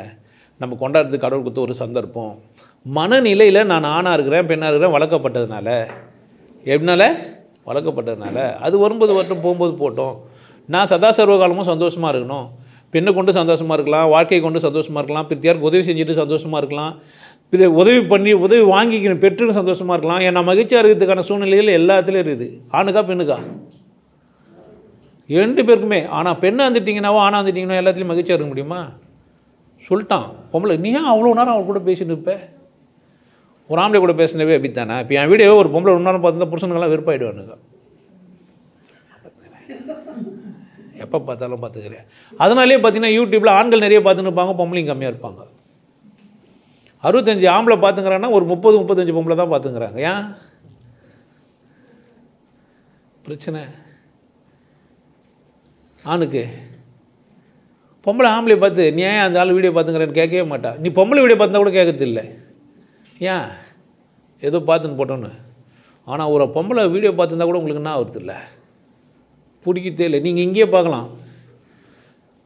நம்ம கொண்டாடுறதுக்கு கடவுள் கொடுத்த ஒரு சந்தர்ப்பம். மனநிலையில் நான் ஆணாக இருக்கிறேன் பெண்ணாக இருக்கிறேன் வளர்க்கப்பட்டதுனால, எப்படினால வளர்க்கப்பட்டதுனால அது வரும்போது வரட்டும், போகும்போது போட்டோம். நான் சதா சர்வகாலமும் சந்தோஷமாக இருக்கணும். பெண்ணை கொண்டு சந்தோஷமாக இருக்கலாம், வாழ்க்கையை கொண்டு சந்தோஷமாக இருக்கலாம், பிறத்தியாருக்கு உதவி செஞ்சுட்டு சந்தோஷமாக இருக்கலாம், உதவி வாங்கிக்கணும் பெற்றுன்னு சந்தோஷமாக இருக்கலாம். ஏன்னா மகிழ்ச்சியாக இருக்கிறதுக்கான சூழ்நிலைகள் எல்லாத்துலேயும் இருக்குது. ஆணுக்கா பெண்ணுக்கா? 2 பேருக்குமே. ஆனால் பெண்ணை வந்துட்டிங்கன்னாவோ ஆணாக வந்துட்டிங்கன்னா எல்லாத்துலேயும் மகிழ்ச்சியாக இருக்க முடியுமா? சொல்லிட்டான். பொம்பளை நீ ஏன் அவ்வளோ நேரம் அவள் கூட பேசிட்டு இருப்ப? ஒரு ஆம்பளை கூட பேசினவே அப்படித்தானே? இப்போ என் வீடியோ ஒரு பொம்பளை 1 நேரம் பார்த்துருந்தா புருஷனுங்கெல்லாம் வெறுப்பாயிடுவானுங்க. எப்போ பார்த்தாலும் பார்த்துக்கிறேன். அதனாலே பார்த்தீங்கன்னா யூடியூப்பில் ஆண்கள் நிறைய பார்த்துன்னு இருப்பாங்க, பொம்பளைங்க கம்மியாக இருப்பாங்க. 65 ஆம்பளை பார்த்துங்கிறான்னா ஒரு 30-35 பொம்பளை தான் பார்த்துங்கிறாங்க. ஏன் பிரச்சனை? ஆணுக்கு பொம்பளை ஆம்பளை பார்த்து நீ ஏன் அந்த ஆள் வீடியோ பார்த்துங்கிறேன்னு கேட்கவே மாட்டா. நீ பொம்பளை வீடியோ பார்த்தா கூட கேட்கறது இல்லை. ஏன்? ஏதோ பார்த்துன்னு போட்டோன்னு. ஆனால் ஒரு பொம்பளை வீடியோ பார்த்துருந்தா கூட உங்களுக்கு என்ன ஆகுறது இல்லை, பிடிக்கத்தே இல்லை. நீங்கள் இங்கேயே பார்க்கலாம்,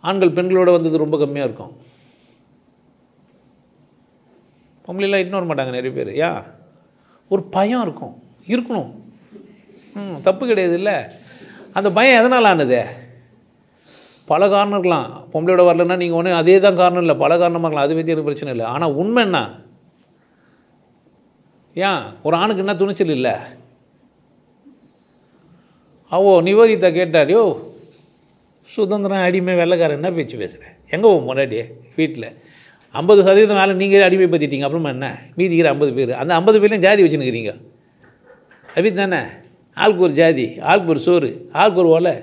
ஆண்கள் பெண்களோட வந்தது ரொம்ப கம்மியாக இருக்கும். பொம்பளைலாம் இக்னோர் மாட்டாங்க நிறைய பேர். ஏன்? ஒரு பயம் இருக்கணும். தப்பு கிடையாது இல்லை. அந்த பயம் எதனால் ஆனது? பல காரணம் இருக்கலாம். பொம்பளையோட வரலன்னா நீங்கள் ஒன்று அதே தான் காரணம் இல்லை, பல காரணமாக இருக்கலாம். அது பற்றி எனக்கு பிரச்சனை இல்லை. ஆனால் உண்மை என்ன? ஏன் ஒரு ஆணுக்கு என்ன துணிச்சல் இல்லை? நிவேதிதா கேட்டார், யோ சுதந்திரம் அடிமை வெள்ளைக்காரன் என்ன பேச்சு பேசுகிறேன்? எங்கே முன்னாடியே வீட்டில் 50% மேலே நீங்கள் அடிமைப்படுத்திட்டீங்க, அப்புறமா என்ன மீதிக்கிற 50 பேர், அந்த 50 பேர்லையும் ஜாதி வச்சுன்னுக்கிறீங்க. அப்படி தானே? ஆளுக்கு ஒரு ஜாதி, ஆளுக்கு ஒரு சோறு, ஆளுக்கு ஒரு ஓலை.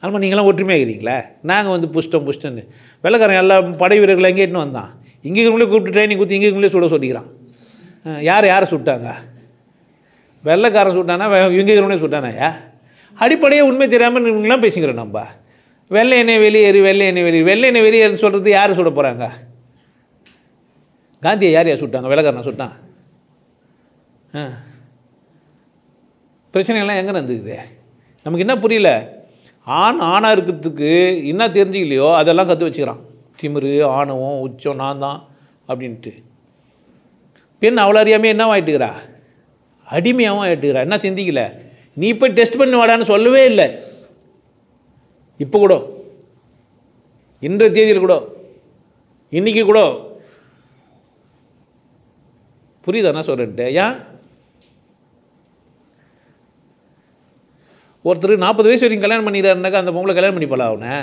அதுமாதிரி நீங்களாம் ஒற்றுமையாகிறீங்களா? நாங்கள் வந்து புஷ்டன்னு வெள்ளைக்காரன் எல்லா படை வீரர்கள் எங்கே இட்டுன்னு வந்தான், இங்கே இருக்கிறவங்களே கூப்பிட்டு ட்ரைனிங் கொடுத்து இங்கே இருக்கிறவங்களே சுட சொல்லிக்கிறான். யாரை சுட்டாங்க? வெள்ளைக்காரன் சுட்டானா இங்கே இருக்கிறவங்களே சுட்டானாயா? அடிப்படையே உண்மை தெரியாமல் இவங்களாம் பேசிக்கிறோம். நம்ம வெள்ளை எண்ணெய் வெளியேறு சொல்கிறது யார் சுட போகிறாங்க? காந்தியை யார் சுட்டாங்க? வெள்ளைக்காரனை சுட்டான். பிரச்சனைகள்லாம் எங்கே நடந்துக்குது? நமக்கு என்ன புரியல? ஆணாக இருக்கிறதுக்கு என்ன தெரிஞ்சுக்கலையோ அதெல்லாம் கற்று வச்சுக்கிறான். திமிரு, ஆணவம், உச்சம், நான் தான் அப்படின்ட்டு. பெண் அவ்வளோ அறியாமல் என்ன ஆகிட்டுக்கிறா? அடிமையாகவும் ஆகிட்டுக்கிறா. என்ன சிந்திக்கல? நீ போய் டெஸ்ட் பண்ணி வாடான்னு சொல்லவே இல்லை. இப்போ கூட, இன்றைய தேதியில் கூட, இன்றைக்கி கூட, புரியுதா நான் சொல்கிறேன்ட்டு? ஏன் ஒருத்தர் 40 வயசு வரைக்கும் கல்யாணம் பண்ணிடுறாருனாக்கா அந்த பொம்பளை கல்யாணம் பண்ணிப்பாளா? அவனை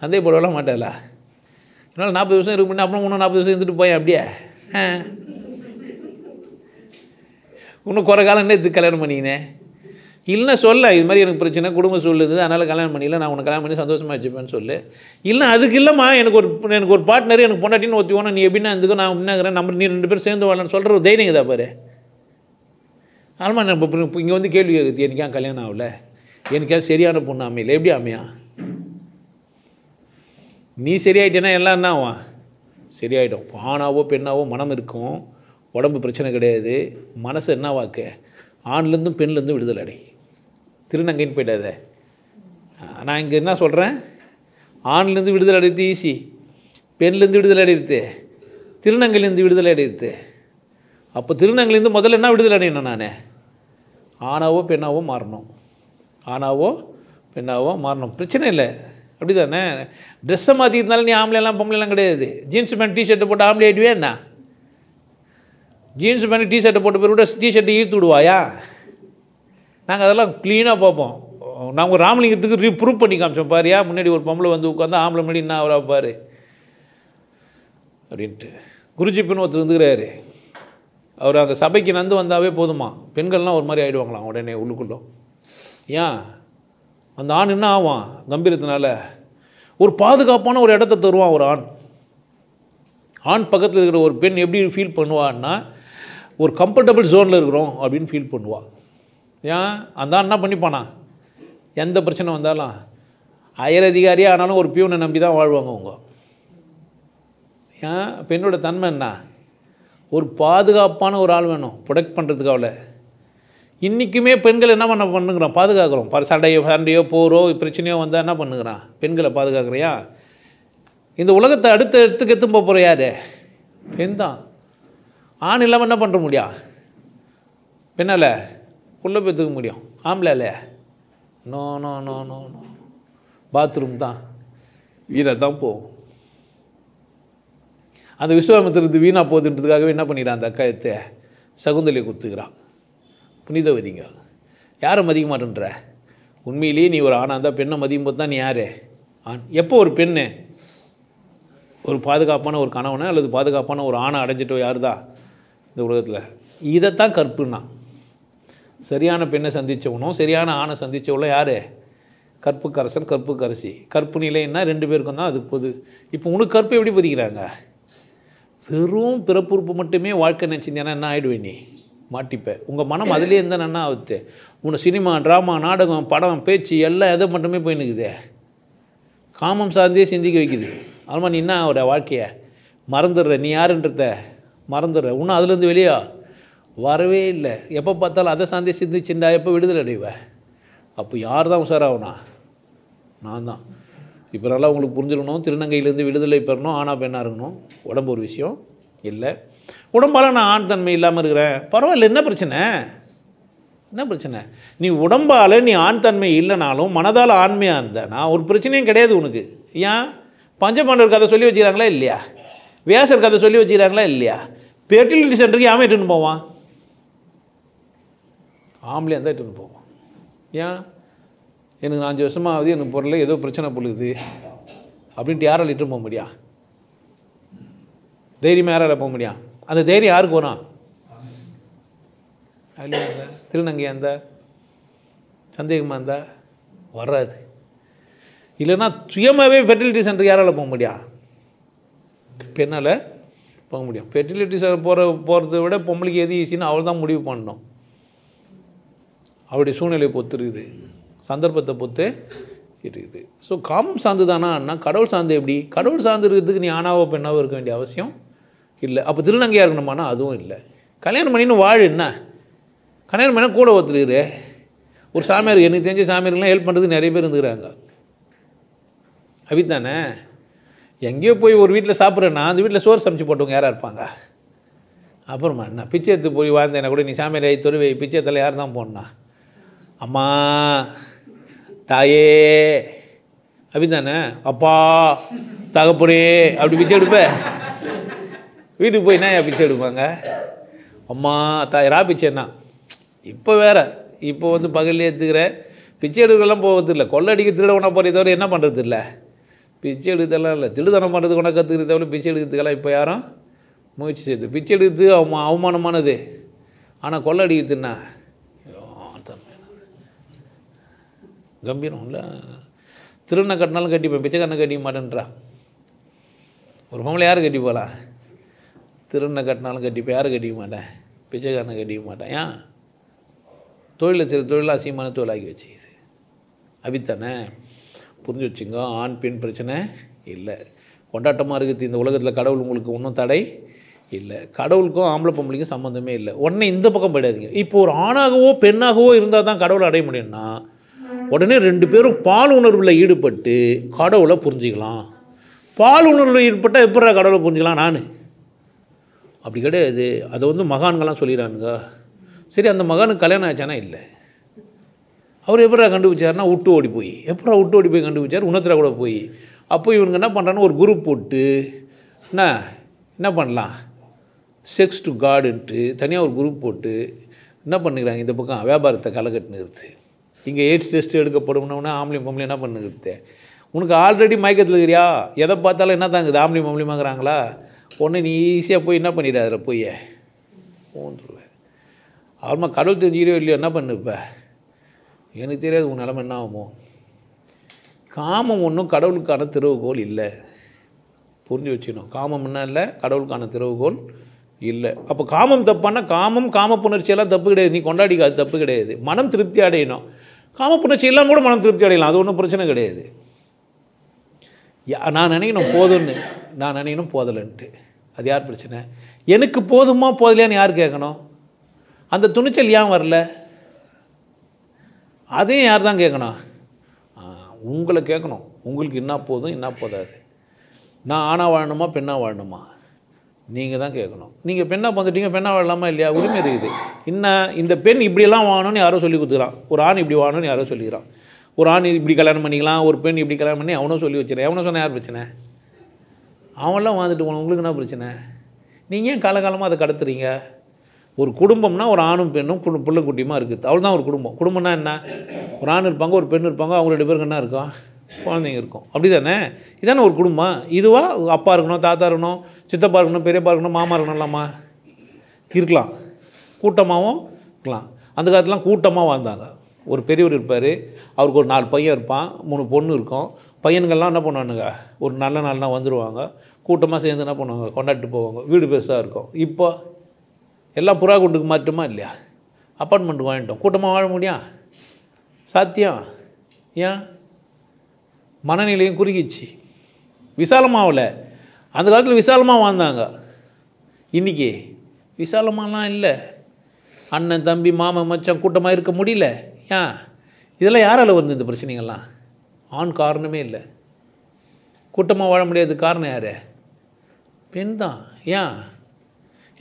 சந்தேகப்படலாம் மாட்டாளா? என்னால் 40 வருஷம் இருக்கு பண்ணி அப்புறம் இன்னும் 40 வருஷம் இருந்துட்டு போயேன் அப்படியே. இன்னும் குறை காலம் என்ன இதுக்கு கல்யாணம் பண்ணிக்கினேன்? இல்லைன்னா சொல்ல, இது மாதிரி எனக்கு பிரச்சனை, குடும்ப சொல்லுது, அதனால் கல்யாணம் பண்ணிடல, நான் உனக்கு கல்யாணம் பண்ணி சந்தோஷமாக வச்சுப்பேன்னு சொல்லு. இல்லை அதுக்கு இல்லைம்மா, எனக்கு ஒரு பார்ட்னர், எனக்கு பொண்டாட்டின்னு ஒத்தி ஓனா, நீ எப்படின்னா இருந்துக்கோ, நான் என்னங்கிறேன், நம்ம நீ 2 பேரும் சேர்ந்து வாழன்னு சொல்கிற ஒரு தைரியம் தான் பாரு. ஆமாம், நான் இப்போ இங்கே வந்து கேள்வி கேட்குது, எனக்கு ஏன் கல்யாணம் ஆகலை, எனக்கு ஏன் சரியான பொண்ணு அமையல? எப்படி அமையா? நீ சரியாயிட்டேன்னா எல்லாம் என்ன ஆகும்? சரியாயிடும். ஆணாவோ பெண்ணாவோ மனம் இருக்கும், உடம்பு பிரச்சனை கிடையாது. மனசு என்ன வாக்கு? ஆண்லேருந்தும் பெண்லேருந்தும் விடுதலை அடை. திருநங்கைன்னு போயிடாத. நான் இங்கே என்ன சொல்கிறேன்? ஆண்லேருந்து விடுதலை அடைத்து ஈஸி, பெண்லேருந்து விடுதலை அடையிறது, திருநங்கையிலேருந்து விடுதலை அடையிறது. அப்போ திருநங்கையிலேருந்து முதல்ல என்ன விடுதலை அடையணும்? நான் ஆணாவோ பெண்ணாவோ மாறணும், ஆணாவோ பெண்ணாவோ மாறணும். பிரச்சனை இல்லை, அப்படி தானே? ட்ரெஸ்ஸை மாற்றிருந்தாலும் நீ ஆம்பளைலாம் பொம்பளைலாம் கிடையாது. ஜீன்ஸ் பேண்ட் டிஷர்ட்டை போட்டு ஆம்பளை ஆகிடுவே என்ன? ஜீன்ஸ் பேண்ட் டிஷர்ட்டை போட்டு போய் விட டிஷர்ட்டை ஈர்த்து விடுவாயா? நாங்கள் அதெல்லாம் க்ளீனாக பார்ப்போம். நாங்கள் ராமலிங்கத்துக்கு ப்ரூவ் பண்ணி காமிச்சோம். பாரியா, முன்னாடி ஒரு பொம்பளை வந்து உட்காந்து ஆம்பளை முன்னாடி என்ன அவரா பாரு அப்படின்ட்டு. குருஜிப்புன்னு ஒருத்தர் வந்துக்கிறாரு. அவர் அங்கே சபைக்கு நந்து வந்தாவே போதுமா, பெண்கள்லாம் ஒரு மாதிரி ஆகிடுவாங்களாம் உடனே உள்ளுக்குள்ளே. ஏன்? அந்த ஆண் என்ன ஆவான்? கம்பீரத்தினால ஒரு பாதுகாப்பான ஒரு இடத்த தருவான் ஒரு ஆண். ஆண் பக்கத்தில் இருக்கிற ஒரு பெண் எப்படி ஃபீல் பண்ணுவான்னா, ஒரு கம்ஃபர்டபுள் ஜோனில் இருக்கிறோம் அப்படின்னு ஃபீல் பண்ணுவாள். ஏன்? அந்த ஆண் என்ன பண்ணிப்பானா? எந்த பிரச்சனை வந்தாலும் ஹையர் அதிகாரியாக ஆனாலும் ஒரு பியூனை நம்பி தான் வாழ்வாங்க அவங்க. ஏன்? பெண்ணோட தன்மை என்ன? ஒரு பாதுகாப்பான ஒரு ஆள் வேணும், ப்ரொடெக்ட் பண்ணுறதுக்கு. அவளை இன்றைக்குமே பெண்கள் என்ன பண்ணுங்கிறான்? பாதுகாக்கிறோம். சண்டையோ போரோ பிரச்சனையோ வந்தால் என்ன பண்ணுங்கிறான்? பெண்களை பாதுகாக்கிறியா? இந்த உலகத்தை அடுத்த இடத்துக்கு எத்தும் போகிற யார்? பெண் தான். ஆண் இல்லாமல் என்ன பண்ணுற முடியும்? பெண்ணால் உள்ளே போய்த்துக்க முடியும், ஆம்பளால no no no no no. Bathroom தான் வீணாக தான் போகும். அந்த விஸ்வாமித்திரத்து வீணாக போகுதுன்றதுக்காகவே என்ன பண்ணிக்கிறான்? அந்த அக்காயத்தை சகுந்தலையை கொடுத்துக்கிறான். புனிதவதிங்க. யாரை மதிக்க மாட்டேன்ற? உண்மையிலேயே நீ ஒரு ஆணாக இருந்தால் பெண்ணை மதிக்கும் போது தான் நீ யார்? ஆண். எப்போ ஒரு பெண்ணு ஒரு பாதுகாப்பான ஒரு கணவனை அல்லது பாதுகாப்பான ஒரு ஆணை அடைஞ்சிட்டோ யார் தான் இந்த உலகத்தில்? இதைத்தான் கற்புன்னா. சரியான பெண்ணை சந்தித்தவனும் சரியான ஆணை சந்தித்தவளும் யார்? கற்புக்கரசன், கற்புக்கரசி. கற்பு நிலைன்னா 2 பேருக்கும் தான் அது பொது. இப்போ உனக்கு கற்பு எப்படி பதிக்கிறாங்க? வெறும் பிறப்புறுப்பு மட்டுமே வாழ்க்கை நினச்சிருந்தேன்னா என்ன ஆகிடுவே? நீ மாட்டிப்ப. உங்கள் மனம் அதிலே இருந்தால் என்ன ஆகுது? உன்னை சினிமா, ட்ராமா, நாடகம், படம், பேச்சு எல்லாம் எதை மட்டுமே போய் நிற்குது. காமம் சார்ந்தே சிந்திக்க வைக்குது. அதுமாதிரி நீ என்ன ஆகிற? வாழ்க்கையை மறந்துடுற, நீ யாருன்றத மறந்துடுற. இன்னும் அதுலேருந்து வெளியே வரவே இல்லை. எப்போ பார்த்தாலும் அதை சார்ந்தே சிந்திச்சுண்டா எப்போ விடுதலை அடைவ? அப்போ யார் தான் உஷாராகனா? நான் தான். இப்போ நல்லா உங்களுக்கு புரிஞ்சிடணும். திருநங்கையிலேருந்து விடுதலை பெறணும், ஆணா பெண்ணாக இருக்கணும். உடம்பு ஒரு விஷயம் இல்லை. உடம்பால் நான் ஆண் தன்மை இல்லாமல் இருக்கிறேன், பரவாயில்ல. என்ன பிரச்சனை? என்ன பிரச்சனை? நீ உடம்பால் நீ ஆண் தன்மை இல்லைனாலும் மனதால் ஆண்மையாக இருந்தேன்னா ஒரு பிரச்சனையும் கிடையாது உனக்கு. ஏன்? பஞ்சபாண்டவர் கதை சொல்லி வச்சுக்கிறாங்களா இல்லையா? வியாசர் கதை சொல்லி வச்சுக்கிறாங்களா இல்லையா? ஃபெர்டிலிட்டி சென்டருக்கு யாமே இட்டுன்னு போவான்? ஆம்பளையாக இருந்தால் இட்டுன்னு போவான். ஏன்? எனக்கு 5 வருஷமாவது எனக்கு பொருள் ஏதோ பிரச்சனை பொழுது அப்படின்ட்டு யாரால் இட்டுன்னு போக முடியும்? தைரியமாக யாரால் போக முடியும்? அந்த தைரியம் யாருக்கு வரும்? இல்லையா? இருந்தால் திருநங்கையாக இருந்தால், சந்தேகமாக இருந்தால் வராது. இல்லைன்னா சுயமாகவே ஃபெர்டிலிட்டி சென்டருக்கு யாரால் போக முடியும்? பெண்ணால் போக முடியும். ஃபெர்டிலிட்டி சென்டர் போகிறத விட பொம்பளைக்கு எது ஈஸின்னு அவள் தான் முடிவு பண்ணணும். அவருடைய சூழ்நிலையை பொறுத்து இருக்குது, சந்தர்ப்பத்தை பொறுத்து இருக்குது. ஸோ காமம் சார்ந்து தானா? கடவுள் சார்ந்து எப்படி? கடவுள் சார்ந்து இருக்கிறதுக்கு நீ ஆணாவோ பெண்ணாவோ இருக்க வேண்டிய அவசியம் இல்லை. அப்போ திருநங்கையாக இருக்கணுமானா அதுவும் இல்லை. கல்யாணம் பண்ணின்னு வாழு. என்ன கல்யாணம் பண்ணால் கூட ஒருத்தருக்குற ஒரு சாமியார், எனக்கு தெரிஞ்ச சாமியாருக்கெல்லாம் ஹெல்ப் பண்ணுறதுக்கு நிறைய பேர் இருந்துக்கிறாங்க. அப்படித்தானே? எங்கேயோ போய் ஒரு வீட்டில் சாப்பிட்றேன்னா அந்த வீட்டில் சோறு சமைச்சு போட்டவங்க யாராக இருப்பாங்க? அப்புறமா என்ன பிச்சை எடுத்து போய் வாழ்ந்தேன்னா கூட நீ சாமியாரை தொழுவை பிச்சை எத்தல யார் தான் போடனா? அம்மா தாயே அப்படி தானே, அப்பா தகப்பனே அப்படி பிச்சை எடுப்ப. வீட்டுக்கு போய் என்ன பிச்சை எடுப்பாங்க? அம்மா தாயரா பிச்சைன்னா. இப்போ வேறு, இப்போ வந்து பகல்லே எடுத்துக்கிற பிச்சை எடுக்கலாம் போகிறது இல்லை, கொள்ளை அடிக்க திருட ஒன்றா போகிறத தவிர என்ன பண்ணுறது இல்லை, பிச்சை எடுக்கிறதெல்லாம் இல்லை. திருடனம் பண்ணுறதுக்கு ஒன்றா கற்றுக்கிறத தவிர பிச்சை எடுக்கிறதுக்கெல்லாம் இப்போ யாரும் முயற்சி செய்யுது. பிச்சை எடுக்கிறது அவமானமானது. ஆனால் கொள்ளை அடிக்கிறதுன்னா கம்பீரம் இல்லை. திருடனை கட்டினாலும் கட்டிப்பேன், பிச்சைக்காரனை கட்டிக்க மாட்டேன்றா. ஒரு பொம்பளை யார் கட்டி போகலாம்? திருடனை கட்டினாலும் கட்டிப்பேன், யாரும் கட்டிக்க மாட்டேன், பிச்சைக்காரனை கட்டிக்க மாட்டேன். ஏன்? தொழிலில் சரி தொழில் அசிங்கமான தொழிலாக்கி வச்சுக்குது. அப்படித்தானே? புரிஞ்சு வச்சுங்க. ஆண் பெண் பிரச்சனை இல்லை, கொண்டாட்டமாக இருக்குது இந்த உலகத்தில். கடவுள் உங்களுக்கு ஒன்றும் தடை இல்லை. கடவுளுக்கும் ஆம்பளை பொம்பளைக்கும் சம்மந்தமே இல்லை. உடனே இந்த பக்கம் போயிடாதீங்க. இப்போ ஒரு ஆணாகவோ பெண்ணாகவோ இருந்தால் தான் கடவுளை அடைய முடியும்னா உடனே 2 பேரும் பால் உணர்வில் ஈடுபட்டு கடவுளை புரிஞ்சிக்கலாம். பால் உணர்வில் ஈடுபட்டால் எப்படா கடவுளை புரிஞ்சிக்கலாம்? நான் அப்படி கிடையாது. அதை வந்து மகான்கள்லாம் சொல்லிடுறானுங்க. சரி, அந்த மகானுக்கு கல்யாணம் ஆச்சானா இல்லை. அவர் எப்படா கண்டுபிடிச்சாருன்னா விட்டு ஓடி போய். எப்படா விட்டு ஓடி போய் கண்டுபிடிச்சார்? உணர்த்துறா கூட போய். அப்போ இவங்க என்ன பண்ணுறான்னு ஒரு குரூப் போட்டு என்ன பண்ணலாம், செக்ஸ் டு காடுன்ட்டு தனியாக ஒரு குரூப் போட்டு என்ன பண்ணுறாங்க, இந்த பக்கம் வியாபாரத்தை களை கட்டுனுருது. இங்கே எய்ட்ஸ் டெஸ்ட் எடுக்கப்படும்னா ஆம்பளையும் பொம்பளையும் என்ன பண்ணுறது? உனக்கு ஆல்ரெடி மயக்கத்தில் இருக்கிறியா, எதை பார்த்தாலும் என்ன தாங்குது, ஆம்பளையும் பொம்பளையுமாங்கிறாங்களா? ஒன்று நீ ஈஸியாக போய் என்ன பண்ணிடாத போய் போன்றுவேன். ஆல்மா கடவுள் தெரிஞ்சுக்கிறோ இல்லையோ என்ன பண்ணுப்ப? எனக்கு தெரியாது உன் நிலமை என்ன ஆகுமோ. காமம் ஒன்றும் கடவுளுக்கான திறவுகோல் இல்லை, புரிஞ்சு வச்சுக்கணும். காமம் என்ன இல்லை, கடவுளுக்கான திறவுகோல் இல்லை. அப்போ காமம் தப்பானா காம புணர்ச்சியெல்லாம் தப்பு கிடையாது, நீ கொண்டாடிக்க, அது தப்பு கிடையாது. மனம் திருப்தி அடையணும். காம புணர்ச்சி எல்லாம் கூட மனம் திருப்தி அடையலாம், அது ஒன்றும் பிரச்சனை கிடையாது. நான் நினைக்கணும் போதும்னு, நான் நினைக்கணும் போதலைன்ட்டு, அது யார் பிரச்சனை? எனக்கு போதுமா போதலையான்னு யார் கேட்கணும்? அந்த துணிச்சல் ஏன் வரல? அதையும் யார் தான் கேட்கணும்? உங்களை கேட்கணும். உங்களுக்கு என்ன போதும் என்ன போதாது. நான் ஆணாக வாழணுமா பெண்ணாக வாழணுமா நீங்கள் தான் கேட்கணும். நீங்கள் பெண்ணாக வந்துட்டீங்க, பெண்ணாக வாழலாமா இல்லையா? உரிமை இருக்குது. இந்த பெண் இப்படியெல்லாம் வாழணும்னு யாரோ சொல்லி கொடுத்துக்கிறான். ஒரு ஆண் இப்படி வாழணும்னு யாரோ சொல்லிக்கிறான். ஒரு ஆண் இப்படி கல்யாணம் பண்ணிக்கலாம், ஒரு பெண் இப்படி கல்யாணம் பண்ணி அவனும் சொல்லி வச்சுறேன். எவனோ சொன்னால் யார் பிரச்சனை? அவன்லாம் வாழ்ந்துட்டு போகணும், உங்களுக்கு என்ன பிரச்சனை? நீங்கள் ஏன் காலகாலமாக அதை கடத்துறீங்க? ஒரு குடும்பம்னா ஒரு ஆணும் பெண்ணும் பிள்ளை குட்டியுமா இருக்குது, அவள் தான் ஒரு குடும்பம். குடும்பம்னா என்ன? ஒரு ஆண் இருப்பாங்க, ஒரு பெண் இருப்பாங்க, அவங்க 2 பேருக்கு என்ன இருக்கும்? குழந்தைங்க இருக்கும். அப்படி தானே? இதானே ஒரு குடும்பம். இதுவாக அப்பா இருக்கணும், தாத்தா இருக்கணும், சித்தப்பா இருக்கணும், பெரியப்பா இருக்கணும், மாமா இருக்கணும், இல்லாமா இருக்கலாம், கூட்டமாகவும் இருக்கலாம். அந்த காலத்துலாம் கூட்டமாக வாழ்ந்தாங்க. ஒரு பெரியவர் இருப்பார், அவருக்கு ஒரு 4 பையன் இருப்பான், 3 பொண்ணு இருக்கும். பையன்கள்லாம் என்ன பண்ணுவானுங்க, ஒரு நல்ல நாள்னா வந்துடுவாங்க, கூட்டமாக சேர்ந்து என்ன பண்ணுவாங்க, கொண்டாடிட்டு போவாங்க, வீடு பெருசாக இருக்கும். இப்போ எல்லாம் புறா குண்டுக்கு மாட்டுமா இல்லையா? அப்பார்ட்மெண்ட்டுக்கு வாங்கிட்டோம், கூட்டமாக வாழ முடியும்? சாத்தியம்? ஏன்? மனநிலையும் குறுகிச்சு, விசாலமாகல. அந்த காலத்தில் விசாலமாக வாழ்ந்தாங்க, இன்றைக்கி விசாலமாகலாம் இல்லை. அண்ணன் தம்பி மாமன் மச்சான் கூட்டமாக இருக்க முடியல. ஏன்? இதெல்லாம் யாரால் வந்து இந்த பிரச்சனைகள்லாம்? ஆண் காரணமே இல்லை. கூட்டமாக வாழ முடியாது காரணம் யார்? பெண் தான்.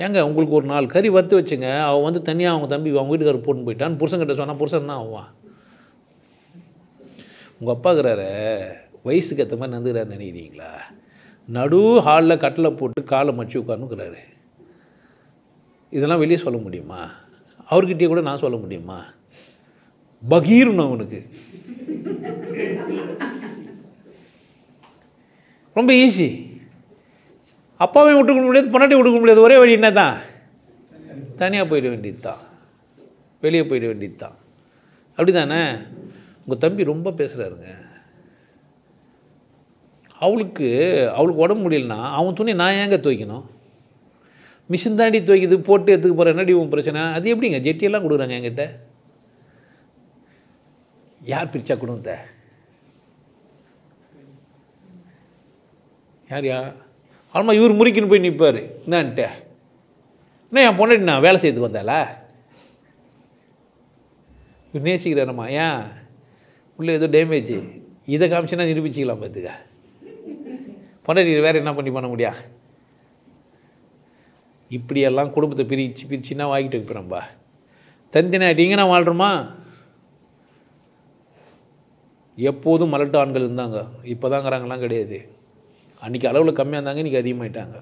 ஏங்க உங்களுக்கு ஒரு 4 கறி வறுத்து வச்சுங்க, அவன் வந்து தனியாக அவங்க தம்பி அவங்க வீட்டுக்காரர் போட்டுன்னு போயிட்டான்னு புருஷன்கிட்ட சொன்னால் புருஷன் தான் ஆவான். உங்கள் அப்பாக்குறாரு வயசுக்கு ஏற்ற மாதிரி நந்துக்கிறாரு நினைக்கிறீங்களா? நடு ஹாலில் கட்டில் போட்டு காலை மடிச்சு உட்கார்ந்துக்கிறாரு. இதெல்லாம் வெளியே சொல்ல முடியுமா? அவர்கிட்டயே கூட நான் சொல்ல முடியுமா? பகீர்னு அவனுக்கு ரொம்ப ஈஸி. அப்பாவையும் விட்டுக்க முடியாது, பொன்னாட்டி விட்டுக்க முடியாது. ஒரே வழி என்ன தான்? தனியாக போயிட வேண்டியது தான், வெளியே போயிட வேண்டியது தான். அப்படி தானே? உங்கள் தம்பி ரொம்ப பேசுகிறாருங்க. அவளுக்கு உடம்பு முடியலன்னா அவன் துணி நான் ஏங்க துவைக்கணும்? மிஷின் தாண்டி துவைக்குது, போட்டு எடுத்துக்க போகிற என்னடி உன் பிரச்சனை? அது எப்படிங்க ஜெட்டியெல்லாம் கொடுக்குறாங்க என்கிட்ட? யார் பிரிச்சா குடும்பத்தை? யார் ஆல்மா இவர் முறிக்கின்னு போய் நிற்பார். என்னான்ட்டு என்ன என் பொண்ணு நான் வேலை செய்யறதுக்கு வந்தாளா? இவர் நேசிக்கிறாரம்மா. ஏன் உள்ளே ஏதோ டேமேஜ், இதை காமிச்சுன்னா நிரூபிச்சிக்கலாம். பார்த்துக்க பொண்டாட்டி வேறு என்ன பண்ண முடியா? இப்படியெல்லாம் குடும்பத்தை பிரிச்சுன்னா வாங்கிட்டு வைக்கிறோம்பா. தந்தினா அடிங்கன்னா வாழ்கிறோமா? எப்போதும் மலட்டு ஆண்கள் இருந்தாங்க, இப்போ தாங்கிறாங்கலாம் கிடையாது. அன்றைக்கி அளவில் கம்மியாக இருந்தாங்க, இன்றைக்கி அதிகமாகிட்டாங்க.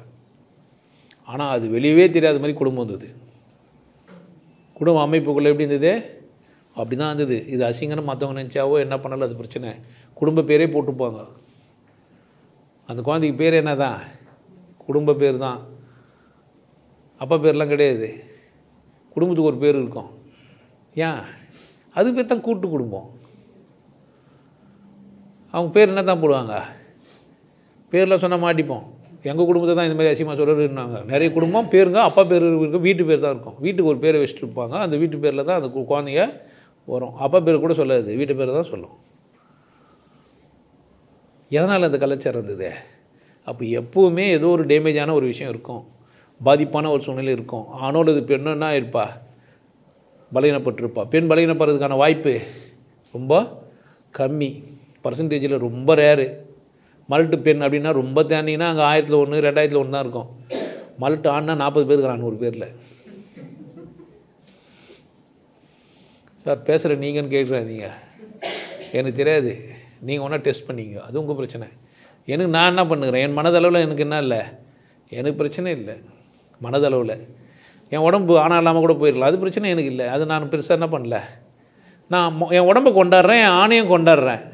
ஆனால் அது வெளியவே தெரியாத மாதிரி குடும்பம் இருந்தது. குடும்ப அமைப்புக்குள்ளே எப்படி இருந்தது? அப்படி தான் இருந்தது. இது அசிங்கன்னு மற்றவங்க நினச்சாவோ என்ன பண்ணாலும் அது பிரச்சனை. குடும்ப பேரே போட்டுப்பாங்க. அந்த குழந்தைக்கு பேர் என்ன தான்? குடும்ப பேர் தான். அப்பா பேர்லாம் கிடையாது. குடும்பத்துக்கு ஒரு பேர் இருக்கும். ஏன்? அது பேர் தான் கூட்டு குடும்பம். அவங்க பேர் என்ன தான் போடுவாங்க? பேரில் சொன்னால் மாட்டிப்போம். எங்கள் குடும்பத்தை தான் இந்த மாதிரி அசிங்கமாக சொல்கிறாங்க. நிறைய குடும்பம் பேருங்க அப்பா பேர் இருக்கும், வீட்டு பேர் தான் இருக்கும். வீட்டுக்கு ஒரு பேரை வச்சுட்டு இருப்பாங்க. அந்த வீட்டு பேரில் தான் அந்த குழந்தைங்க வரும். அப்பா பேர் கூட சொல்லாது, வீட்டு பேர் தான் சொல்லும். எதனால் அந்த கலாச்சாரம் இருந்தது? அப்போ எப்போவுமே ஏதோ ஒரு டேமேஜான ஒரு விஷயம் இருக்கும், பாதிப்பான ஒரு சூழ்நிலை இருக்கும். ஆணோடு இது பெண்ணுன்னா இருப்பா, பலகீனப்பட்டிருப்பா. பெண் பலகீனப்படுறதுக்கான வாய்ப்பு ரொம்ப கம்மி, பர்சன்டேஜில் ரொம்ப ரேரு. மல்ட்டு பெண் அப்படின்னா ரொம்ப தேனிங்கன்னா அங்கே 1000ல் 1 2000ல் 1 தான் இருக்கும். மல்ட்டு ஆண்னா 40 பேர் இருக்கிறான் 100 பேரில். சார் பேசுகிற நீங்கன்னு கேட்குறாதீங்க, எனக்கு தெரியாது. நீங்கள் ஒன்றா டெஸ்ட் பண்ணிங்க, அது உங்கள் பிரச்சனை. எனக்கு நான் என்ன பண்ணுகிறேன், என் மனதளவில் எனக்கு என்ன இல்லை, எனக்கு பிரச்சனை இல்லை. மனதளவில் என் உடம்பு ஆனால் இல்லாமல் கூட போயிடலாம், அது பிரச்சனை எனக்கு இல்லை. அது நான் பெருசாக என்ன பண்ணல. நான் என் உடம்பை கொண்டாடுறேன், என் ஆணையும் கொண்டாடுறேன்.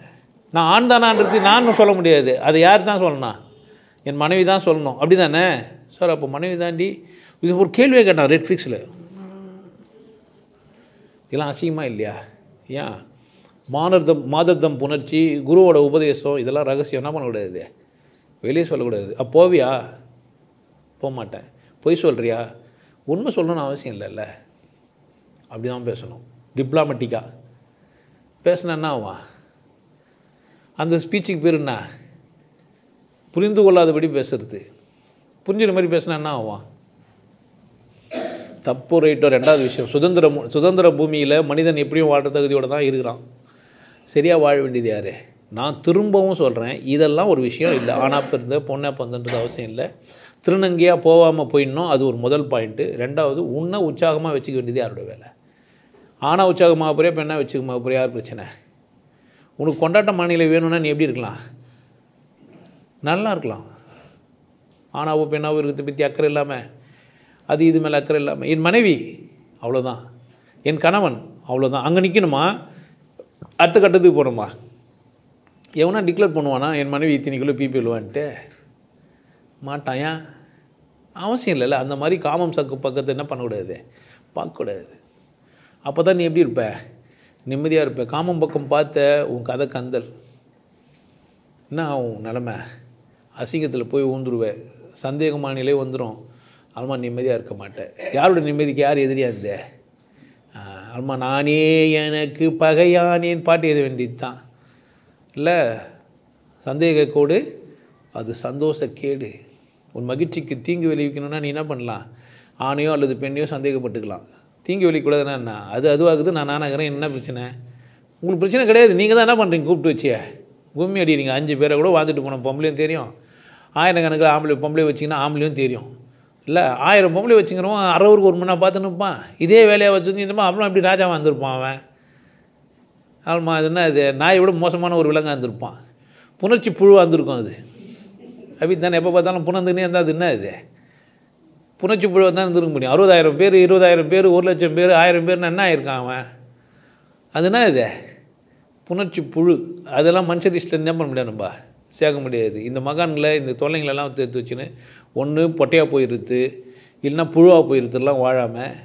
நான் ஆண் தானான்றது நான் சொல்ல முடியாது, அது யார் தான் சொல்லணும்? என் மனைவி தான் சொல்லணும். அப்படி தானே சார்? அப்போ மனைவி தாண்டி இது ஒரு கேள்வியை கேட்டான் ரெட்ஃப்ளிக்ஸில். இதெல்லாம் அசிங்கமாக இல்லையா? ஏன்? மாதர்தம் புணர்ச்சி, குருவோட உபதேசம், இதெல்லாம் ரகசியம் என்ன பண்ணக்கூடாது, வெளியே சொல்லக்கூடாது. அப்போ போவியா? போக மாட்டேன். பொய் சொல்கிறியா? உண்மை சொல்லணும்னு அவசியம் இல்லைல்ல. அப்படி தான் பேசணும், டிப்ளாமேட்டிக்காக பேசினா என்ன ஆகும்? அந்த ஸ்பீச்சுக்கு பேர் என்ன? புரிந்து கொள்ளாதபடி பேசுறது. புரிஞ்சுற மாதிரி பேசினா என்ன ஆகும்? தப்பு ரைட்டோ. ரெண்டாவது விஷயம், சுதந்திர பூமியில் மனிதன் எப்படியும் வாழ்கிற தகுதியோடு தான் இருக்கிறான். சரியாக வாழ வேண்டியது யார்? நான் திரும்பவும் சொல்கிறேன், இதெல்லாம் ஒரு விஷயம் இல்லை. ஆணாக பிறந்த பொண்ணாக பிறந்தன்றது அவசியம் இல்லை. திருநங்கையாக போகாமல் போயிடணும், அது ஒரு முதல் பாயிண்ட்டு. ரெண்டாவது, உன்னை உற்சாகமாக வச்சுக்க வேண்டியது யாரோட வேலை? ஆணா உற்சாகமாக போறியா, பெண்ணாக வச்சுக்கமாக போறியா, யார் பிரச்சனை? உனக்கு கொண்டாட்ட மாநிலை வேணும்னா நீ எப்படி இருக்கலாம்? நல்லா இருக்கலாம். ஆணாவோ பெண்ணாவோ இருக்கிறத பற்றி அக்கறை இல்லாமல், அது இது மேலே அக்கறை இல்லாமல். என் மனைவி அவ்வளோதான், என் கணவன் அவ்வளோதான். அங்கே நிற்கணுமா, அடுத்த கட்டத்துக்கு போகணுமா? எவனா டிக்ளேர் பண்ணுவானா என் மனைவி இத்தனை கிலோ பிபி விழுவான்ட்டு? மாட்டான். ஏன்? அவசியம் இல்லைல்ல. அந்த மாதிரி காமம் சக்கு பக்கத்தை என்ன பண்ணக்கூடாது, பார்க்கக்கூடாது. அப்போ தான் நீ எப்படி இருப்ப? நிம்மதியாக இருப்ப. காமம் பக்கம் பார்த்த உன் கதை கந்தல் என்ன ஆகும்? நிலமை அசிங்கத்தில் போய் ஊந்துருவேன், சந்தேகமான நிலை வந்துடும். அல்மா நிம்மதியாக இருக்க மாட்டேன். யாரோட நிம்மதிக்கு யார் எதிரியாக இருந்த? அல்மா நானே எனக்கு பகையானேன்னு பாட்டு எழுத வேண்டியது தான் இல்லை. சந்தேக கோடு அது சந்தோஷ கேடு. உன் மகிழ்ச்சிக்கு தீங்கு விளைவிக்கணும்னா நீ என்ன பண்ணலாம்? ஆணையோ அல்லது பெண்ணையோ சந்தேகப்பட்டுக்கலாம். தீங்கு விளைவிக்கூடாதுன்னா என்ன? அது அதுவாகுது, நான் நானாகிறேன். என்ன பிரச்சனை? உங்களுக்கு பிரச்சனை கிடையாது. நீங்கள் தான் என்ன பண்ணுறீங்க? கூப்பிட்டு வச்சிய கும்மி அடிக்கிறீங்க. 5 பேரை கூட வாழ்ந்துட்டு போனோம், பொம்பளையும் தெரியும். 1000 கணக்கில் பொம்பளை வச்சிங்கன்னா ஆம்பளையும் தெரியும் இல்லை. 1000 பொம்பளை வச்சுக்கிறவன் 60 ஒரு மணி பார்த்துன்னு இருப்பான். இதே வேலையாக வச்சுருந்தோமா அப்புறம் அப்படி ராஜாவாக வந்திருப்பான் அவன். ஆமாம், அது என்ன, இது நாயை விட மோசமான ஒரு விலங்காக இருந்திருப்பான். புணர்ச்சி புழுவாக இருந்திருக்கும் அது. அப்படி தானே எப்போ பார்த்தாலும் புணர்ந்துன்னே இருந்தால் அது என்ன? இது புணர்ச்சி புழுவாக தான் இருந்திருக்க முடியும். 60,000 பேர், 20,000 பேர், 1,00,000 பேர், 1000 பேர்னா என்ன ஆயிருக்கான் அவன்? அதுனா இது புணர்ச்சி புழு. அதெல்லாம் மனுஷ லிஸ்ட்டில் என்ன பண்ண முடியாது, நம்ம சேர்க்க முடியாது. இந்த மகான்களை இந்த தொல்லைங்களெல்லாம் எடுத்து வச்சுன்னு ஒன்று பொட்டையாக போயிடுது, இல்லைன்னா புழுவாக போயிடுறதுலாம் வாழாமல்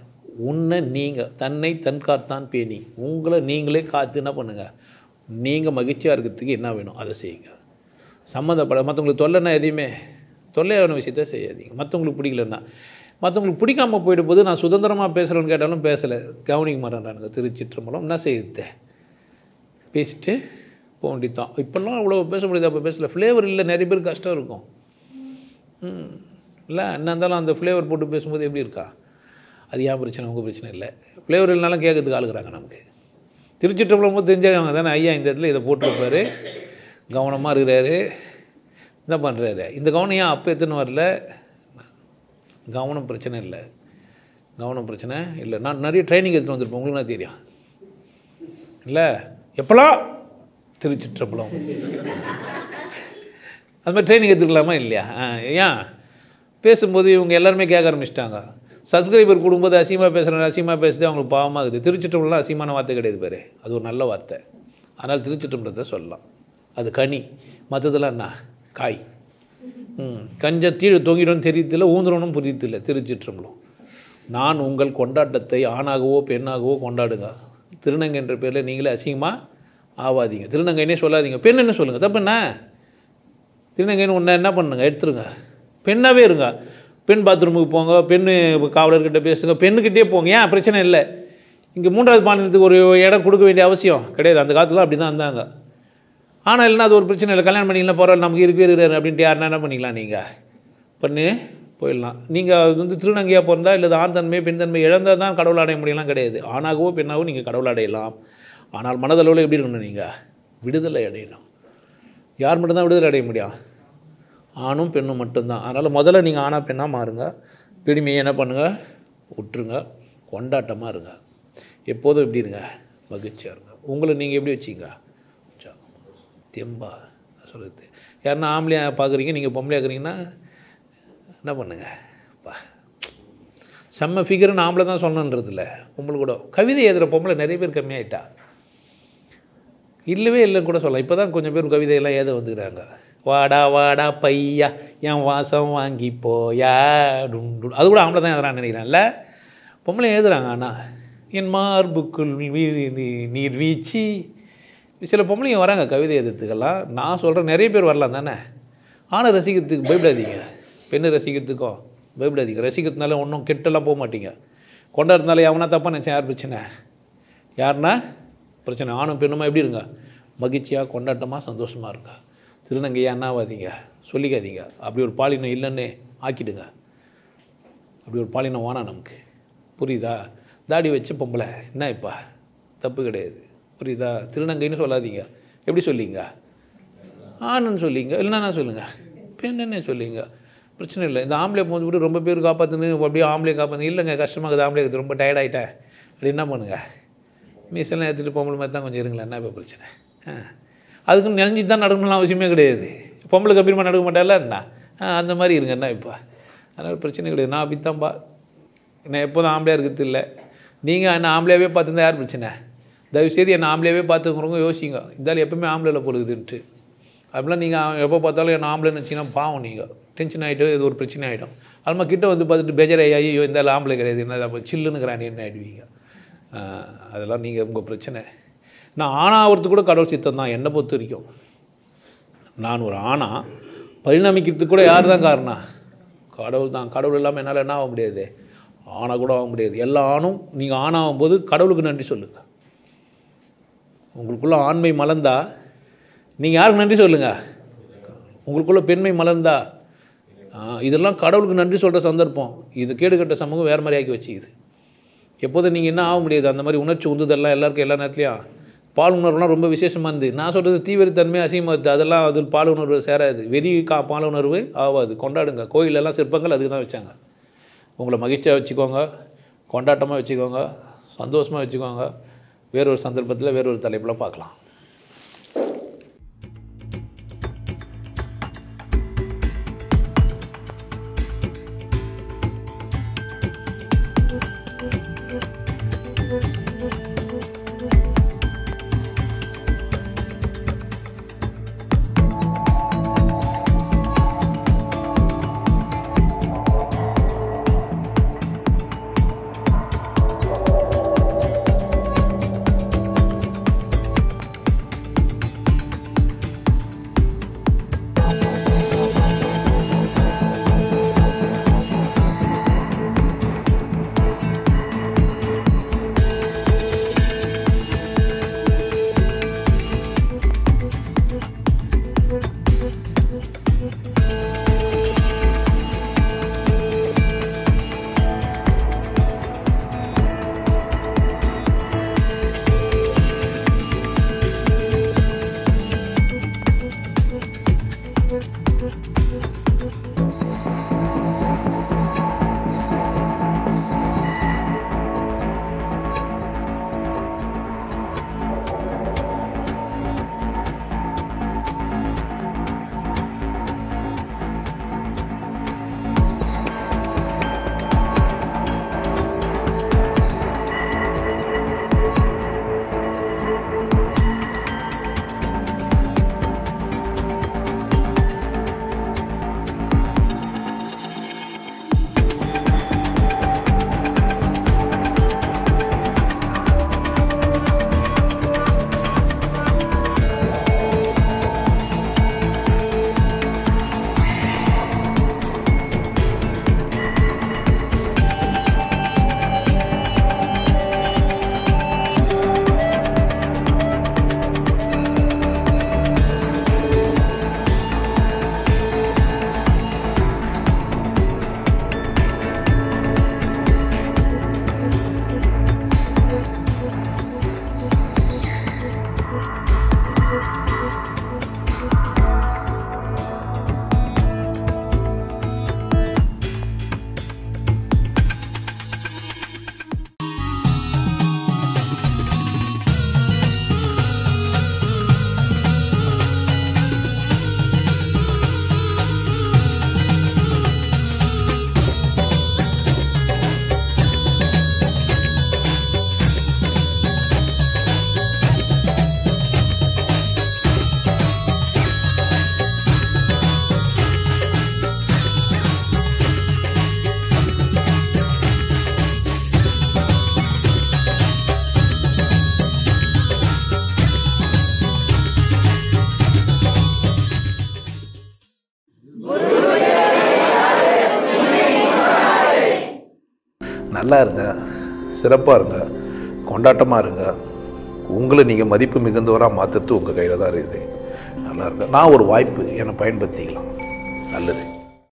உன்னை நீங்கள் தன்னை தன்காத்தான் பேணி உங்களை நீங்களே காத்து என்ன பண்ணுங்கள்? நீங்கள் மகிழ்ச்சியாக இருக்கிறதுக்கு என்ன வேணும் அதை செய்யுங்க. சம்மந்தப்பட மற்றவங்களுக்கு தொல்லைன்னா எதையுமே தொல்லையான விஷயத்த செய்யாதீங்க. மற்றவங்களுக்கு பிடிக்கலன்னா, மற்றவங்களுக்கு பிடிக்காமல் போய்ட்டு போது நான் சுதந்திரமாக பேசுகிறேன்னு கேட்டாலும் பேசலை, கவனிக்க மாட்டேன்றானுங்க. திருச்சிற்றம்பலம் என்ன செய்யுது? பேசிட்டு போக வேண்டியதான். இப்போல்லாம் அவ்வளோ பேச முடியாது, அப்போ பேசலை. ஃப்ளேவர் இல்லை, நிறைய பேருக்கு கஷ்டம் இருக்கும் இல்லை. என்ன இருந்தாலும் அந்த ஃப்ளேவர் போட்டு பேசும்போது எப்படி இருக்கா? அது ஏன் பிரச்சனை? உங்கள் பிரச்சனை இல்லை. ஃப்ளேவர் இல்லைனாலும் கேட்கறதுக்கு ஆளுகிறாங்க நமக்கு. திருச்சிற்றம்பலம் போது தெரிஞ்சவங்க தானே, ஐயா இந்த இடத்துல இதை போட்டிருப்பார், கவனமாக இருக்கிறாரு, என்ன பண்ணுறாரு? இந்த கவனம் ஏன் அப்போ எத்தனை வரல? கவனம் பிரச்சனை இல்லை, கவனம் பிரச்சனை இல்லை. நான் நிறைய ட்ரைனிங் எடுத்துகிட்டு வந்திருப்பேன், உங்களுக்கு தான் தெரியும் இல்லை? எப்போலாம் திருச்சிற்றம்பலம் அது மாதிரி ட்ரைனிங் எடுத்துக்கலாமா இல்லையா? ஏன் பேசும்போது இவங்க எல்லாருமே கேட்க ஆரம்பிச்சிட்டாங்க. சப்ஸ்கிரைபர் கொடுக்கும்போது அசிங்கமாக பேசுகிறாங்க, அசிங்கமாக பேசுறது அவங்களுக்கு பாவமாகுது. திருச்சிற்றம்பலம் அசிங்கமான வார்த்தை கிடையாது பாரு, அது ஒரு நல்ல வார்த்தை. அதனால் திருச்சிற்றம்பலத்தை சொல்லலாம். அது கனி, மற்றதெல்லாம் என்ன காய். கஞ்சம் தீழ் தொங்கிடும் தெரியுதில்லை, ஊந்துடணும் புரியதில்லை. திருச்சிற்றம்பலம். நான் உங்கள் கொண்டாட்டத்தை ஆணாகவோ பெண்ணாகவோ கொண்டாடுங்க. திருநங்கை என்ற பேரில் நீங்களே அசிங்கமாக ஆவாதீங்க. திருநங்கைன்னே சொல்லாதீங்க, பெண்ணுன்னு சொல்லுங்கள். தப்பு என்ன? திருநங்கைன்னு ஒன்று என்ன பண்ணுங்க, எடுத்துருங்க. பெண்ணாகவே இருங்க. பெண் பாத்ரூமுக்கு போங்க, பெண்ணு காவலர்கிட்ட பேசுங்க, பெண்ணுக்கிட்டே போங்க. ஏன் பிரச்சனை இல்லை. இங்கே 3வது பாலினத்துக்கு ஒரு இடம் கொடுக்க வேண்டிய அவசியம் கிடையாது. அந்த காலத்தில் அப்படி தான் இருந்தாங்க. ஆனால் இல்லைன்னா அது ஒரு பிரச்சனை இல்லை. கல்யாணம் பண்ணிக்கலாம், பரவாயில்ல, நமக்கு இருக்கிறாரு அப்படின்ட்டு யாருன்னா என்ன பண்ணிக்கலாம், நீங்கள் பண்ணி போயிடலாம். நீங்கள் அது வந்து திருநங்கையாக பிறந்தா இல்லை ஆண் தன்மை பெண் தன்மை இழந்தால் தான் கடவுள் அடைய முடியலாம் கிடையாது. ஆணாகவோ பெண்ணாகவோ நீங்கள் கடவுள் அடையலாம். ஆனால் மனதளவில் எப்படி இருக்கணும்? நீங்கள் விடுதலை அடையணும். யார் மட்டும்தான் விடுதலை அடைய முடியும்? ஆணும் பெண்ணும் மட்டும்தான். அதனால் முதல்ல நீங்கள் ஆணா பெண்ணாக மாறுங்க. பிடிமையை என்ன பண்ணுங்கள், விட்டுருங்க. கொண்டாட்டமாக இருங்க. எப்போதும் எப்படி இருங்க, மகிழ்ச்சியாக இருங்க. உங்களை நீங்கள் எப்படி வச்சிங்க, தெம்பா சொல்கிறது. யாருன்னா ஆம்பளையாக பார்க்குறீங்க, நீங்கள் பொம்பளையாக இருக்கிறீங்கன்னா என்ன பண்ணுங்க, செம்ம ஃபிகர்னு ஆம்பளை தான் சொல்லணுன்றது இல்லை. பொம்பளை கூட கவிதை எழுதுகிற பொம்பளை நிறைய பேர் கம்மியாயிட்டா. இல்லவே இல்லைன்னு கூட சொல்லலாம். இப்போ தான் கொஞ்சம் பேர் கவிதையெல்லாம் எழுத வந்துக்கிறாங்க. வாடா வாடா பையா என் வாசம் வாங்கி போயா டுண்டு, அது கூட ஆம்பளை தான் எழுதுறான்னு நினைக்கிறேன்ல. பொம்பளை எழுதுறாங்க. ஆனால் என் மார்புக்குள் நீர் வீச்சு, சில பொம்பளைங்க வராங்க கவிதை எழுதுறதுக்கெல்லாம். நான் சொல்கிறேன் நிறைய பேர் வரலாம் தானே. ஆணை ரசிக்கிறதுக்கு பயப்படாதீங்க, பெண்ணை ரசிக்கிறதுக்கும் பயப்படாதீங்க. ரசிக்கிறதுனால ஒன்றும் கெட்டெல்லாம் போக மாட்டீங்க. கொண்டாடுறதுனால எவனா தப்பாக நினச்சேன், யார் பிரச்சனை? யாருன்னா பிரச்சனை? ஆணும் பெண்ணுமா எப்படி இருங்க, மகிழ்ச்சியாக கொண்டாட்டமாக சந்தோஷமாக இருங்க. திருநங்கையா என்னாவாதீங்க, சொல்லிக்காதீங்க. அப்படி ஒரு பாலினம் இல்லைன்னு ஆக்கிடுங்க. அப்படி ஒரு பாலினம் வேணாம் நமக்கு, புரியுதா? தாடி வச்சு பொம்பளை என்ன இப்போ தப்பு கிடையாது, புரியுதா? திருநங்கைன்னு சொல்லாதீங்க. எப்படி சொல்லிங்க? ஆணுன்னு சொல்லிங்க, இல்லைன்னா சொல்லுங்கள் பெண்ணுன்னே சொல்லிங்க, பிரச்சனை இல்லை. இந்த ஆம்பளை போந்து விட்டு ரொம்ப பேர் காப்பாற்றுன்னு அப்படியே ஆம்பளையை காப்பாற்று இல்லைங்க, கஷ்டமாகுது, ஆம்பளை ரொம்ப டயர்டாயிட்டேன் அப்படி என்ன பண்ணுங்க, மீசெல்லாம் எடுத்துகிட்டு பொம்பளை மாதிரி தான் கொஞ்சம் இருங்களேன், என்ன இப்போ பிரச்சனை? அதுக்குன்னு நினைஞ்சிட்டு தான் நடக்கணும்லாம் அவசியமே கிடையாது. பொம்பளை கம்பீரமாக நடக்க மாட்டால என்ன, அந்த மாதிரி இருங்க, என்ன இப்போ? அதனால் பிரச்சனை கிடையாது. நான் அப்படித்தான்ப்பா, நான் எப்போதும் ஆம்பளையாக இருக்கிறது இல்லை. நீங்கள் என்ன ஆம்பளையாகவே பார்த்துருந்தா யார் பிரச்சனை? தயவுசெய்து என்ன ஆம்பளையாகவே பார்த்துக்கிறவங்க யோசிங்க, இதால் எப்போவுமே ஆம்பளையில் பொழுதுன்ட்டு. அப்படிலாம் நீங்கள் எப்போ பார்த்தாலும் என்ன ஆம்பளைன்னு வச்சிங்கன்னா பாவம், நீங்கள் டென்ஷன் ஆகிட்டோ இது ஒரு பிரச்சனை ஆகிடும். அதுமாதிரி கிட்ட வந்து பார்த்துட்டு பேஜராகி ஐயோ இந்த ஆம்பளை கிடையாது என்ன அப்போ சில்லுன்னுக்கிறானே என்ன ஆகிடுவீங்க. அதெல்லாம் நீங்கள் உங்கள் பிரச்சனை. நான் ஆணாகிறதுக்கு கூட கடவுள் சித்தம் தான் என்னை பொறுத்த வரைக்கும். நான் ஒரு ஆணா பரிணமிக்கிறதுக்கு கூட யார் தான் காரணம்? கடவுள் தான். கடவுள் இல்லாமல் என்னால் என்ன ஆக முடியாது, ஆணாக கூட ஆக முடியாது. எல்லா ஆணும் நீங்கள் ஆணாகும்போது கடவுளுக்கு நன்றி சொல்லுங்கள். உங்களுக்குள்ள ஆண்மை மலர்ந்தா நீங்கள் யாருக்கு நன்றி சொல்லுங்கள்? உங்களுக்குள்ள பெண்மை மலர்ந்தா இதெல்லாம் கடவுளுக்கு நன்றி சொல்கிற சந்தர்ப்பம். இது கேடுகட்ட சமூகம் வேறு மாதிரி ஆக்கி வச்சுக்குது. எப்போதும் நீங்கள் என்ன ஆக முடியாது. அந்த மாதிரி உணர்ச்சி உந்துதெல்லாம் எல்லாருக்கும் எல்லா நேரத்துலையும். பால் உணர்வுலாம் ரொம்ப விசேஷமாக இருந்து, நான் சொல்கிறது தீவிரத்தன்மை அசிங்கமாக அதெல்லாம் அது பால் உணர்வு சேராது. வெறி பால் உணர்வு ஆகாது. கொண்டாடுங்க. கோயிலெல்லாம் சிற்பங்கள் அதுக்கு தான் வச்சாங்க. உங்களை மகிழ்ச்சியாக வச்சுக்கோங்க, கொண்டாட்டமாக வச்சுக்கோங்க, சந்தோஷமாக வச்சுக்கோங்க. வேறொரு சந்தர்ப்பத்தில் வேறொரு தலைப்பில் பார்க்கலாம். நல்லா இருங்க, சிறப்பாக இருங்க, கொண்டாட்டமாக இருங்க. உங்களை நீங்கள் மதிப்பு மிகுந்தவராக மாற்றுறது உங்கள் கையில் தான் இருக்குது. நல்லா இருங்க. நான் ஒரு வாய்ப்பு என்னை பயன்படுத்திக்கலாம். நல்லது.